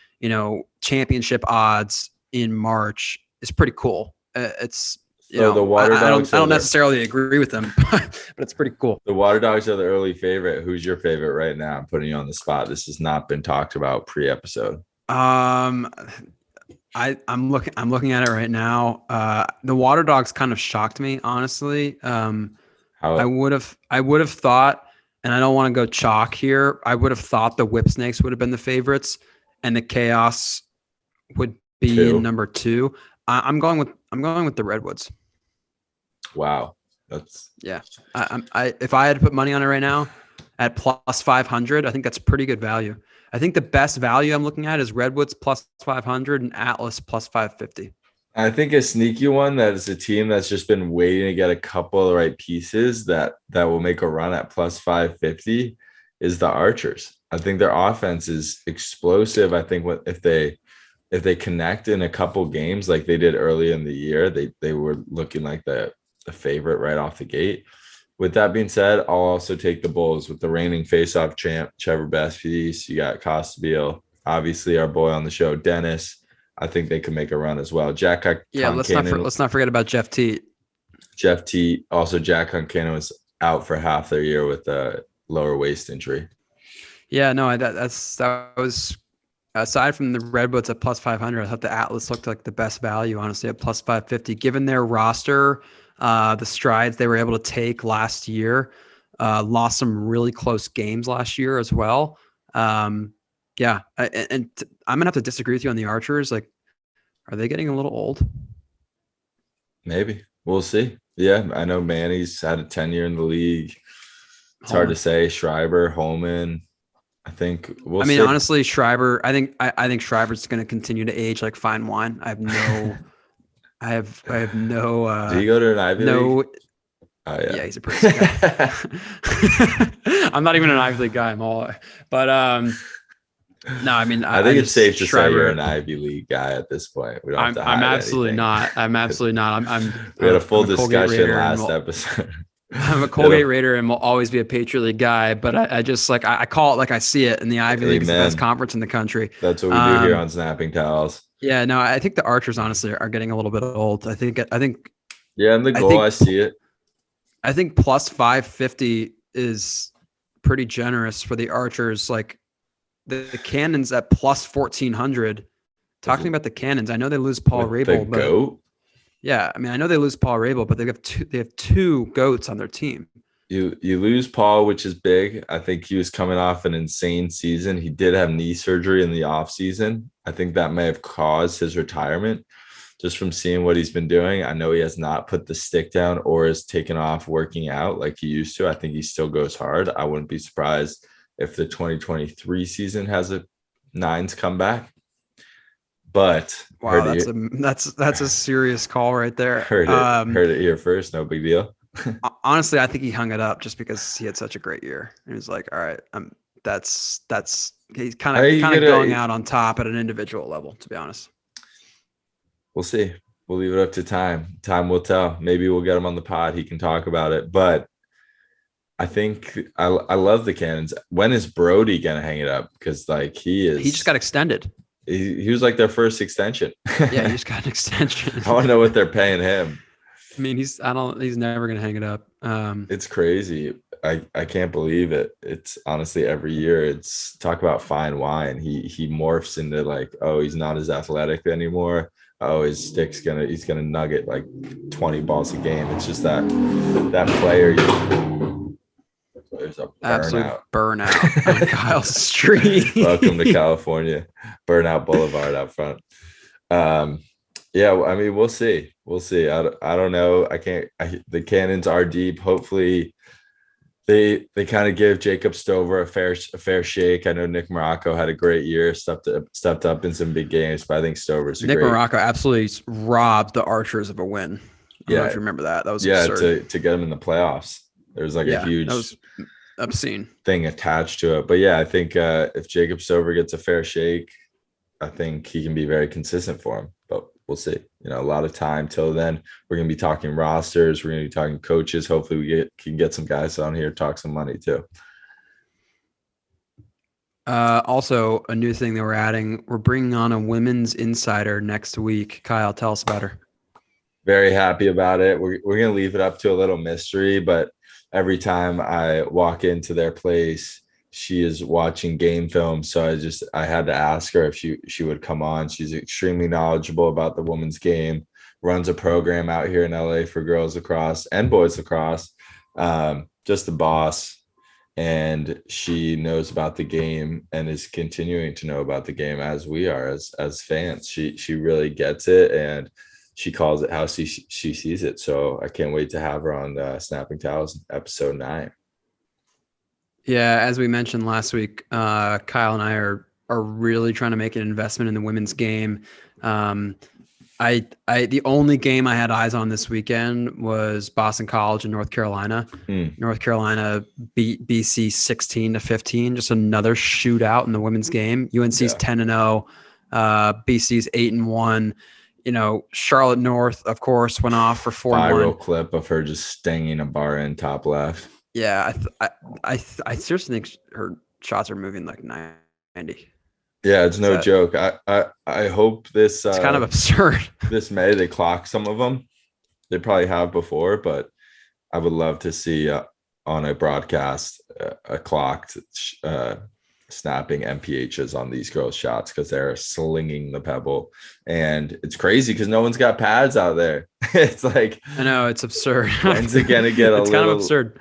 championship odds in March is pretty cool. It's So the Water Dogs I don't necessarily agree with them, but it's pretty cool. The Water Dogs are the early favorite. Who's your favorite right now? I'm putting you on the spot. This has not been talked about pre-episode. I'm looking at it right now. The Water Dogs kind of shocked me, honestly. I would have thought, and I don't want to go chalk here. I would have thought the Whip Snakes would have been the favorites, and the Chaos would be in number 2. I'm going with the Redwoods. Wow, if I had to put money on it right now at plus 500, I think that's pretty good value. I think the best value I'm looking at is Redwoods plus 500 and Atlas plus 550. I think a sneaky one that is a team that's just been waiting to get a couple of the right pieces that will make a run at plus 550 is the Archers. I think their offense is explosive. I think if they connect in a couple games like they did early in the year, they were looking like the favorite right off the gate. With that being said, I'll also take the Bulls with the reigning faceoff champ, Trevor Baptiste. You got Costabile, obviously our boy on the show, Dennis. I think they could make a run as well. Jack Concanon, let's not forget about Jeff Teat. Jeff Teat. Also, Jack Concanon was out for half their year with a lower waist injury. Yeah, no, that was aside from the Redwoods at plus 500. I thought the Atlas looked like the best value, honestly, at plus 550, given their roster. The strides they were able to take last year, lost some really close games last year as well. I'm going to have to disagree with you on the Archers. Like, are they getting a little old? Maybe. We'll see. Yeah, I know Manny's had a tenure in the league. It's hard to say. Schreiber, Holman. I think we'll see. Honestly, Schreiber, I think Schreiber's going to continue to age like fine wine. I have no do you go to an Ivy League? Oh, yeah, he's a Princeton guy. I'm not even an Ivy League guy. No, I think it's safe to say you're an Ivy League guy at this point. We don't have to hide I'm absolutely anything. not. I'm absolutely not. We had a full discussion last episode. I'm a Colgate Raider and will always be a Patriot League guy, but I just I call it like I see it. And the Ivy League is the best conference in the country. That's what we do here on Snapping Towels. Yeah, no, I think the Archers honestly are getting a little bit old. I think. Yeah, and the goal, I see it. I think plus 550 is pretty generous for the Archers. Like the Cannons at plus 1400. Talk to me about the Cannons. I know they lose Paul Rabel, but goat? Yeah, I know they lose Paul Rabel, but they have two goats on their team. You lose Paul, which is big. I think he was coming off an insane season. He did have knee surgery in the off season. I think that may have caused his retirement just from seeing what he's been doing. I know he has not put the stick down or has taken off working out like he used to. I think he still goes hard. I wouldn't be surprised if the 2023 season has a nines comeback. But wow, that's a serious call right there. Heard it here first. No big deal. Honestly, I think he hung it up just because he had such a great year. He was like, all right, he's kind of going out on top at an individual level, to be honest. We'll see. We'll leave it up to time. Time will tell. Maybe we'll get him on the pod. He can talk about it. But I think I love the Cannons. When is Brody gonna hang it up? Because he just got extended. He was like their first extension. Yeah, he just got an extension. I want to know what they're paying him. He's never gonna hang it up. It's crazy. I can't believe it. It's honestly every year it's talk about fine wine. He morphs into he's not as athletic anymore. Oh, his stick's he's gonna nugget 20 balls a game. It's just that player. There's a burnout on Kyle's street. Welcome to California. Burnout Boulevard out front. Yeah, we'll see. We'll see. I don't know. The Cannons are deep. Hopefully they kind of give Jacob Stover a fair shake. I know Nick Morocco had a great year, stepped up in some big games, but I think Stover's Nick Morocco absolutely robbed the Archers of a win. I don't know if you remember that. That was absurd. to get them in the playoffs. There was a huge that was obscene thing attached to it. But yeah, I think if Jacob Stover gets a fair shake, I think he can be very consistent for him. But we'll see. A lot of time till then. We're going to be talking rosters. We're going to be talking coaches. Hopefully we can get some guys on here, talk some money too. Also, a new thing that we're adding, we're bringing on a women's insider next week. Kyle, tell us about her. Very happy about it. We're gonna leave it up to a little mystery, but every time I walk into their place, she is watching game film. So I had to ask her if she would come on. She's extremely knowledgeable about the women's game, runs a program out here in LA for girls lacrosse and boys lacrosse. Just the boss. And she knows about the game and is continuing to know about the game as we are as fans. She really gets it, and she calls it how she sees it. So I can't wait to have her on Snapping Towels episode 9. Yeah, as we mentioned last week, Kyle and I are really trying to make an investment in the women's game. The only game I had eyes on this weekend was Boston College in North Carolina. North Carolina beat BC 16-15, just another shootout in the women's game. UNC's 10-0, BC's 8-1. Charlotte North, of course, went off for 4-1. Viral clip of her just stinging a bar in top left. Yeah, I seriously think her shots are moving like 90. Yeah, it's no joke. I hope this. It's kind of absurd. This May they clock some of them. They probably have before, but I would love to see on a broadcast a clocked snapping MPHs on these girls' shots because they're slinging the pebble, and it's crazy because no one's got pads out there. It's like, I know, it's absurd. When's it gonna get it's kind of absurd.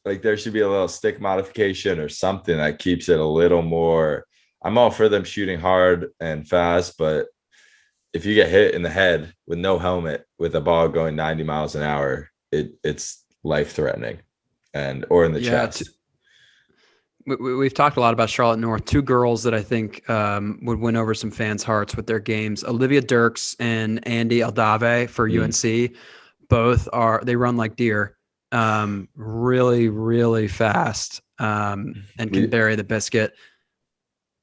Like there should be a little stick modification or something that keeps it a little more. I'm all for them shooting hard and fast, but if you get hit in the head with no helmet with a ball going 90 miles an hour, it's life threatening, or in the chest. We've talked a lot about Charlotte North. Two girls that I think would win over some fans' hearts with their games: Olivia Dirks and Andy Aldave for UNC. Both they run like deer, really, really fast, and can bury the biscuit.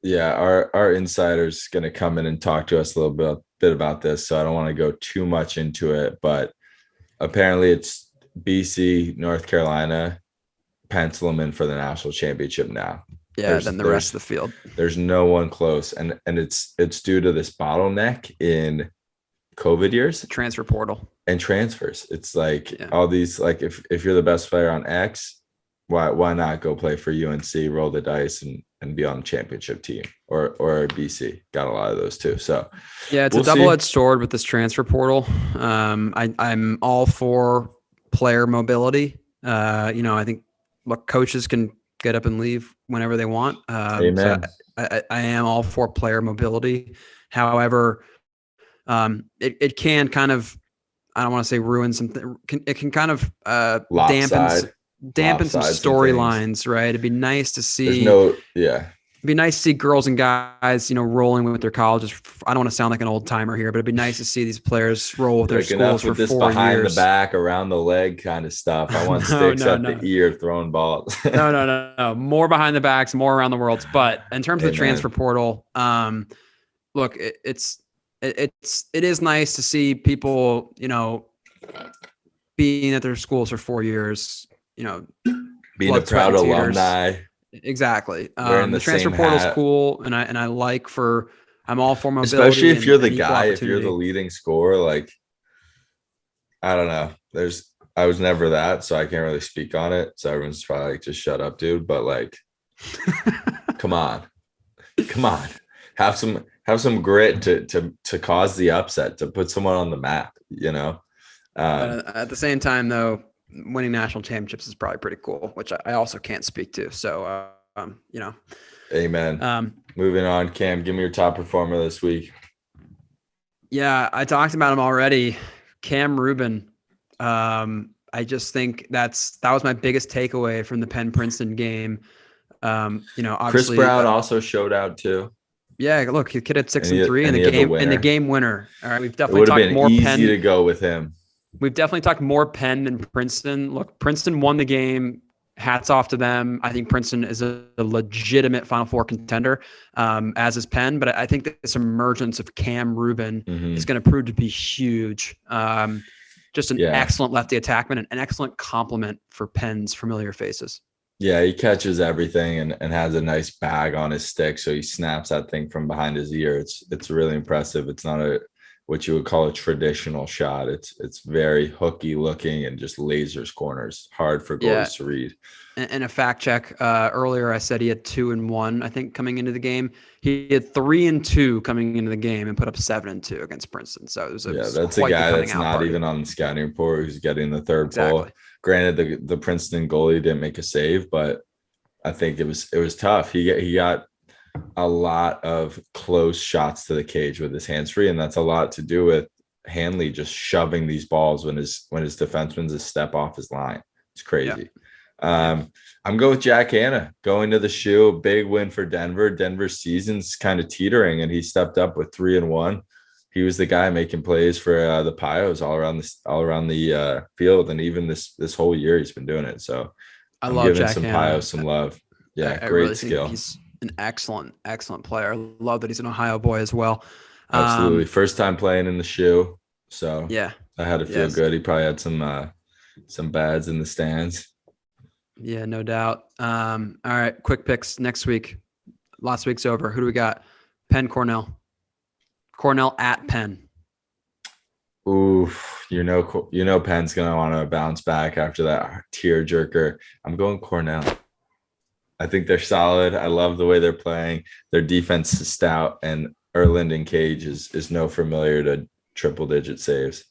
Yeah, our insider's going to come in and talk to us a little bit about this, so I don't want to go too much into it, but apparently it's BC, North Carolina, pencil them in for the national championship now. Yeah, then the rest of the field. There's no one close, and it's due to this bottleneck in COVID years. Transfer portal. And transfers. It's like all these, like if you're the best player on X, why not go play for UNC, roll the dice and be on the championship team or BC? Got a lot of those too. So yeah, it's a double-edged sword with this transfer portal. I'm all for player mobility. I think coaches can get up and leave whenever they want. Amen. So I am all for player mobility. However, it can kind of, I don't want to say ruin something. It can kind of dampen some storylines, right? It'd be nice to see. It'd be nice to see girls and guys, rolling with their colleges. I don't want to sound like an old timer here, but it'd be nice to see these players roll with their schools for 4 years. Behind the back, around the leg kind of stuff. I want sticks at the ear throwing balls. No. More behind the backs, more around the worlds. But in terms of the transfer portal, look, it is nice to see people, being at their schools for 4 years, being a proud alumni. Exactly. The transfer portal is cool, and I'm all for mobility. Especially if you're the guy, if you're the leading scorer. Like, I don't know. I was never that, so I can't really speak on it. So everyone's probably like, just shut up, dude. But like, come on, have some grit to cause the upset, to put someone on the map. At the same time, though, winning national championships is probably pretty cool, which I also can't speak to. So, Amen. Moving on, Cam, give me your top performer this week. Yeah, I talked about him already. Cam Ruben. I just think that was my biggest takeaway from the Penn Princeton game. Obviously, Chris Brown also showed out too. Yeah, look, he kid at 6-3 in the game winner. All right, we've definitely talked more easy Penn to go with him. We've definitely talked more Penn than Princeton. Look, Princeton won the game. Hats off to them. I think Princeton is a legitimate Final Four contender, as is Penn. But I think that this emergence of Cam Ruben is going to prove to be huge. Just an excellent lefty attackman and an excellent complement for Penn's familiar faces. Yeah, he catches everything and has a nice bag on his stick. So he snaps that thing from behind his ear. It's really impressive. It's not what you would call a traditional shot. It's very hooky looking and just lasers corners, hard for goalies to read. And a fact check, earlier I said he had 2-1, I think, coming into the game. He had 3-2 coming into the game and put up 7-2 against Princeton. So it was that's a guy that's not even on the scouting report who's getting the third goal. Granted, the Princeton goalie didn't make a save, but I think it was tough. He got a lot of close shots to the cage with his hands free, and that's a lot to do with Hanley just shoving these balls when his defenseman's a step off his line. It's crazy. I'm going with Jack Hanna going to the shoe. Big win for Denver. Denver's season's kind of teetering, and he stepped up with 3-1. He was the guy making plays for the Pios all around the field, and even this whole year he's been doing it. So I'm love giving Jack some Hanna. Pios some love. Yeah, I great really skill. He's an excellent player. I love that he's an Ohio boy as well. Absolutely, first time playing in the shoe. So yeah, I had to feel good. He probably had some bads in the stands. Yeah, no doubt. All right, quick picks next week. Last week's over. Who do we got? Penn, Cornell. Cornell at Penn. Oof, you know Penn's gonna want to bounce back after that tearjerker. I'm going Cornell. I think they're solid. I love the way they're playing. Their defense is stout, and Erland and Cage is no familiar to triple-digit saves.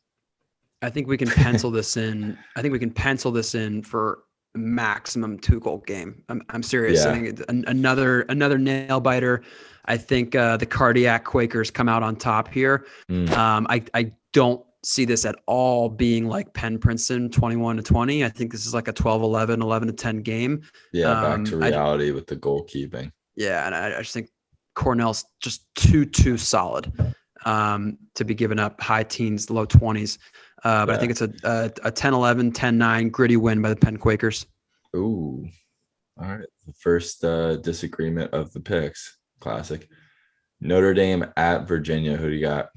I think we can pencil this in. I think we can pencil this in for maximum 2-goal game. I'm serious. Yeah. I think another nail biter. I think the cardiac Quakers come out on top here. I don't see this at all being like Penn Princeton 21-20. I think this is like a 12-11, 11-10 game. Yeah, back to reality with the goalkeeping. Yeah, and I just think Cornell's just too solid to be giving up high teens, low 20s. But I think it's a 10-11, 10-9 gritty win by the Penn Quakers. Ooh. All right. The first disagreement of the picks. Classic. Notre Dame at Virginia. Who do you got?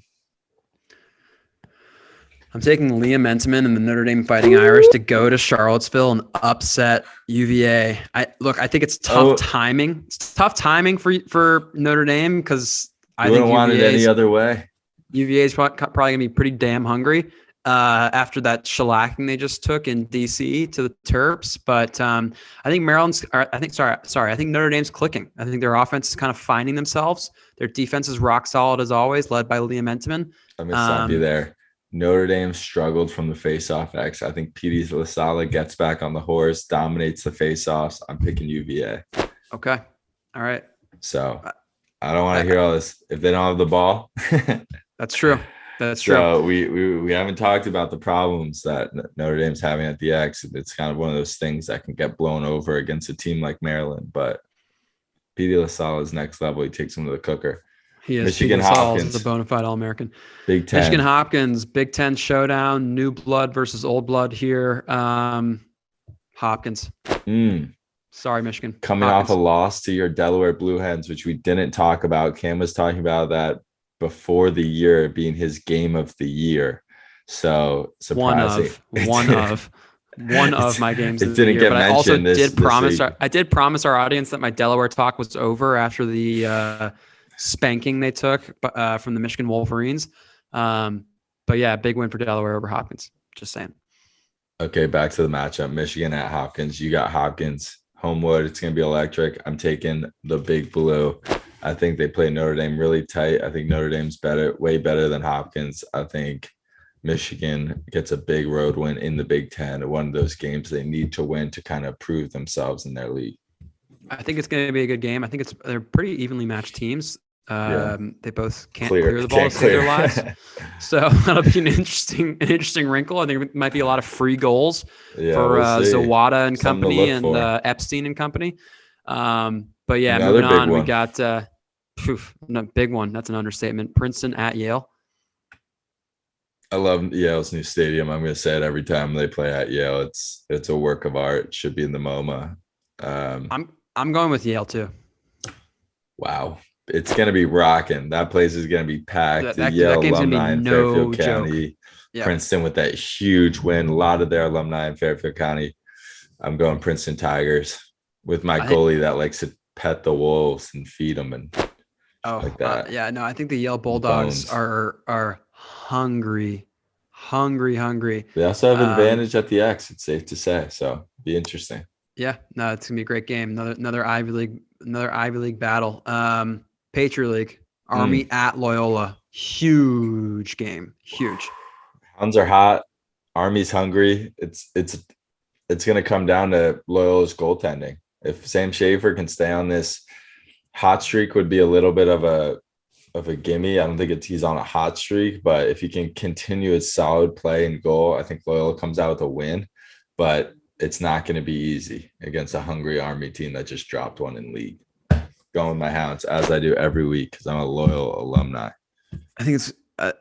I'm taking Liam Entenmann and the Notre Dame Fighting Irish to go to Charlottesville and upset UVA. I think it's tough timing. It's tough timing for Notre Dame because I think want it any other way. UVA is probably going to be pretty damn hungry after that shellacking they just took in DC to the Terps. But I think I think Notre Dame's clicking. I think their offense is kind of finding themselves. Their defense is rock solid as always, led by Liam Entenmann. I'm going to stop you there. Notre Dame struggled from the face-off X. I think Petey Lasala gets back on the horse, dominates the face-offs. I'm picking UVA. Okay. All right. So I don't want to hear all this. If they don't have the ball. That's true. That's true. So we haven't talked about the problems that Notre Dame's having at the X. It's kind of one of those things that can get blown over against a team like Maryland. But Petey Lasala is next level. He takes them to the cooker. He is. Michigan Hopkins, a bona fide All-American. Big Ten. Michigan Hopkins, Big Ten showdown. New blood versus old blood here. Hopkins. Sorry, Michigan. Coming off a loss to your Delaware Blue Hens, which we didn't talk about. Cam was talking about that before the year being his game of the year. So surprising. One of my games. It didn't get mentioned. I did promise our audience that my Delaware talk was over after the spanking they took from the Michigan Wolverines. But yeah, big win for Delaware over Hopkins. Just saying. Okay, back to the matchup. Michigan at Hopkins. You got Hopkins. Homewood. It's going to be electric. I'm taking the Big Blue. I think they play Notre Dame really tight. I think Notre Dame's way better than Hopkins. I think Michigan gets a big road win in the Big Ten. One of those games they need to win to kind of prove themselves in their league. I think it's going to be a good game. I think they're pretty evenly matched teams. They both can't clear the ball to save their lives. So that'll be an interesting wrinkle. I think it might be a lot of free goals for Zawada and company and Epstein and company. But yeah, moving on, we got big one. That's an understatement. Princeton at Yale. I love Yale's new stadium. I'm going to say it every time they play at Yale. It's a work of art. It should be in the MoMA. I'm going with Yale too. Wow. It's going to be rocking. That place is going to be packed. That Yale game's alumni in no Fairfield County. Yeah. Princeton with that huge win. A lot of their alumni in Fairfield County. I'm going Princeton Tigers with my goalie that likes to pet the wolves and feed them and like that. I think the Yale Bulldogs are hungry. They also have an advantage at the X, it's safe to say. So be interesting. Yeah, no, it's gonna be a great game. Another Ivy League battle. Patriot League, Army at Loyola. Huge game. Huge. Hounds are hot. Army's hungry. It's gonna come down to Loyola's goaltending. If Sam Schaefer can stay on this hot streak, would be a little bit of a gimme. I don't think he's on a hot streak, but if he can continue his solid play and goal, I think Loyola comes out with a win. But it's not going to be easy against a hungry Army team that just dropped one in league. Going with my Hounds, as I do every week, because I'm a loyal alumni. I think it's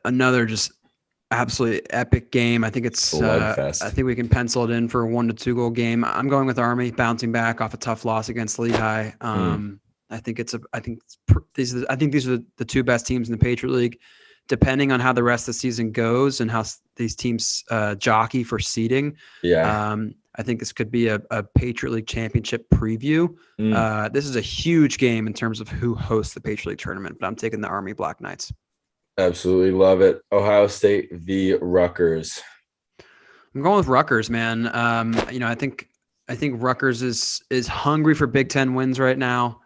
another just absolutely epic game. I think it's I think we can pencil it in for a 1-2 goal game. I'm going with Army bouncing back off a tough loss against Lehigh. I think these are the two best teams in the Patriot League. Depending on how the rest of the season goes and how these teams jockey for seeding, I think this could be a Patriot League championship preview. This is a huge game in terms of who hosts the Patriot League tournament, but I'm taking the Army Black Knights. Absolutely love it. Ohio State v. Rutgers. I'm going with Rutgers, man. I think Rutgers is hungry for Big Ten wins right now.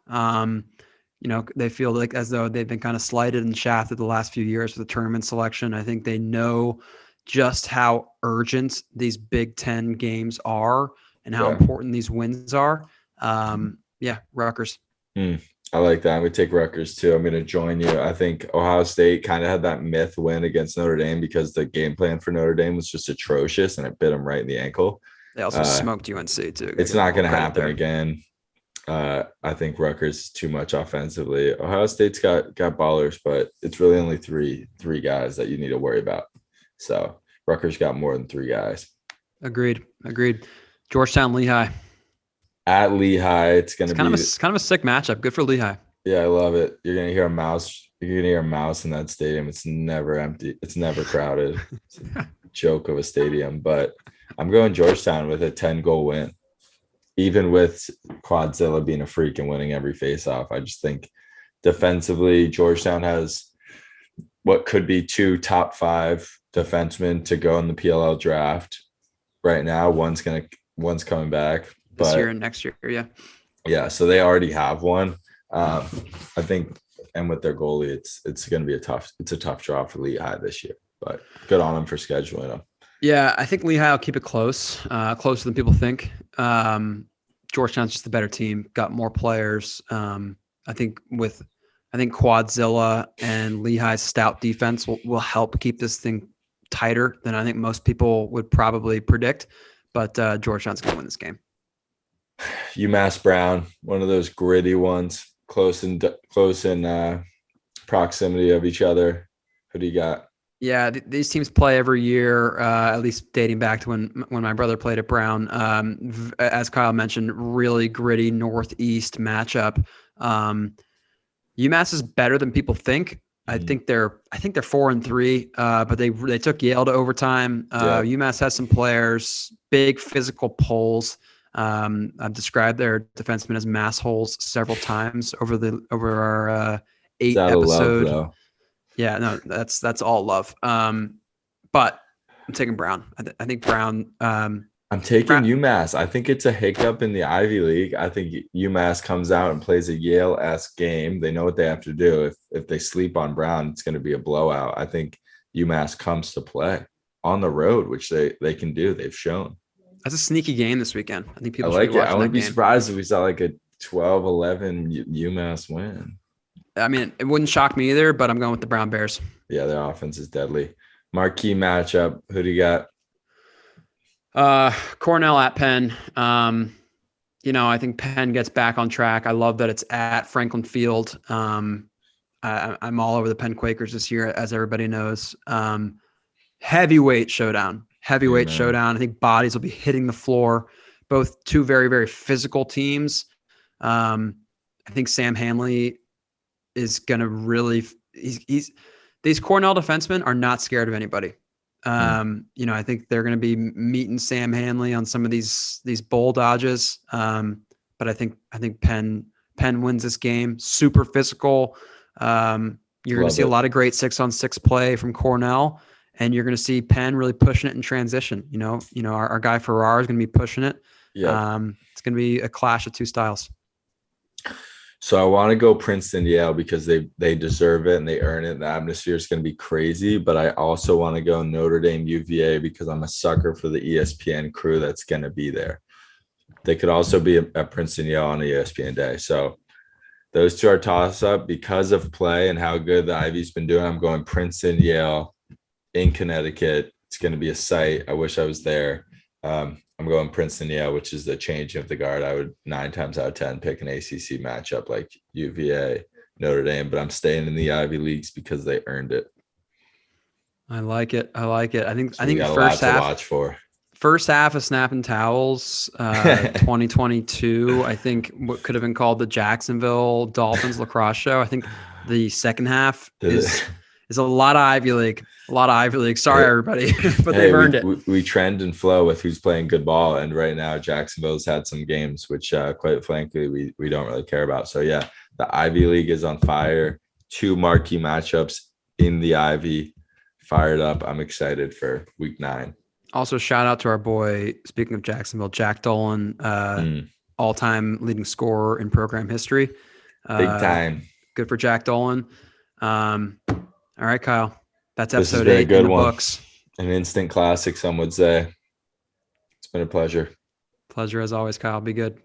They feel like as though they've been kind of slighted and shafted the last few years with the tournament selection. I think they know just how urgent these Big Ten games are and how important these wins are. Rutgers. I like that. I'm going to take Rutgers too. I'm going to join you. I think Ohio State kind of had that myth win against Notre Dame because the game plan for Notre Dame was just atrocious and it bit them right in the ankle. They also smoked UNC too. It's not going to happen again. I think Rutgers is too much offensively. Ohio State's got ballers, but it's really only three guys that you need to worry about. So Rutgers got more than 3 guys. Agreed. Georgetown, Lehigh. At Lehigh, it's kind of a sick matchup. Good for Lehigh. Yeah, I love it. You're gonna hear a mouse. You're gonna hear a mouse in that stadium. It's never empty. It's never crowded. It's a joke of a stadium. But I'm going Georgetown with a 10-goal win. Even with Quadzilla being a freak and winning every faceoff, I just think defensively, Georgetown has what could be 2 top 5 defensemen to go in the PLL draft right now. One's coming back this year and next year. Yeah. So they already have one. I think, and with their goalie, it's going to be a tough draw for Lehigh this year. But good on them for scheduling them. Yeah, I think Lehigh will keep it closer than people think. Georgetown's just the better team, got more players. I think Quadzilla and Lehigh's stout defense will help keep this thing tighter than I think most people would probably predict. But Georgetown's going to win this game. UMass Brown, one of those gritty ones, close in proximity of each other. Who do you got? Yeah, these teams play every year, at least dating back to when my brother played at Brown. As Kyle mentioned, really gritty Northeast matchup. UMass is better than people think. I think they're 4-3, but they took Yale to overtime. UMass has some players, big physical poles. I've described their defensemen as mass holes several times over our 8 episode. Love, yeah, no, that's all love. But I'm taking Brown. I think Brown. I'm taking UMass. I think it's a hiccup in the Ivy League. I think UMass comes out and plays a Yale-esque game. They know what they have to do. If they sleep on Brown, it's going to be a blowout. I think UMass comes to play on the road, which they can do. They've shown. That's a sneaky game this weekend. I think people should be watching I wouldn't be surprised if we saw like a 12-11 UMass win. I mean, it wouldn't shock me either, but I'm going with the Brown Bears. Yeah, their offense is deadly. Marquee matchup. Who do you got? Cornell at Penn. I think Penn gets back on track. I love that it's at Franklin Field. I'm all over the Penn Quakers this year, as everybody knows. Heavyweight showdown. I think bodies will be hitting the floor. Both two very, very physical teams. I think Sam Hanley is going to really these Cornell defensemen are not scared of anybody. I think they're going to be meeting Sam Hanley on some of these bull dodges. But I think Penn wins this game. Super physical. You're going to Love see a it. lot of great 6-on-6 play from Cornell, and you're going to see Penn really pushing it in transition. Our guy Farrar is going to be pushing it. Yep. It's going to be a clash of two styles. So I want to go Princeton, Yale, because they deserve it and they earn it. The atmosphere is going to be crazy. But I also want to go Notre Dame, UVA, because I'm a sucker for the ESPN crew that's going to be there. They could also be at Princeton, Yale on the ESPN day. So those two are toss up because of play and how good the Ivy's been doing. I'm going Princeton, Yale in Connecticut. It's going to be a sight. I wish I was there. I'm going Princeton, Yale, which is the change of the guard. I would 9 times out of 10 pick an ACC matchup like UVA, Notre Dame, but I'm staying in the Ivy Leagues because they earned it. I like it. I think We got a lot to watch for. First half of Snapping Towels, 2022. I think what could have been called the Jacksonville Dolphins lacrosse show. I think the second half is a lot of Ivy League. Sorry, everybody, but they've earned it. We trend and flow with who's playing good ball, and right now Jacksonville's had some games which, quite frankly, we don't really care about. So yeah, the Ivy League is on fire. 2 marquee matchups in the Ivy, fired up. I'm excited for week 9. Also, shout out to our boy. Speaking of Jacksonville, Jack Dolan, all-time leading scorer in program history. Big time. Good for Jack Dolan. All right, Kyle. That's This episode has been 8 a good in the one. books. An instant classic, some would say. It's been a pleasure. Pleasure as always, Kyle. Be good.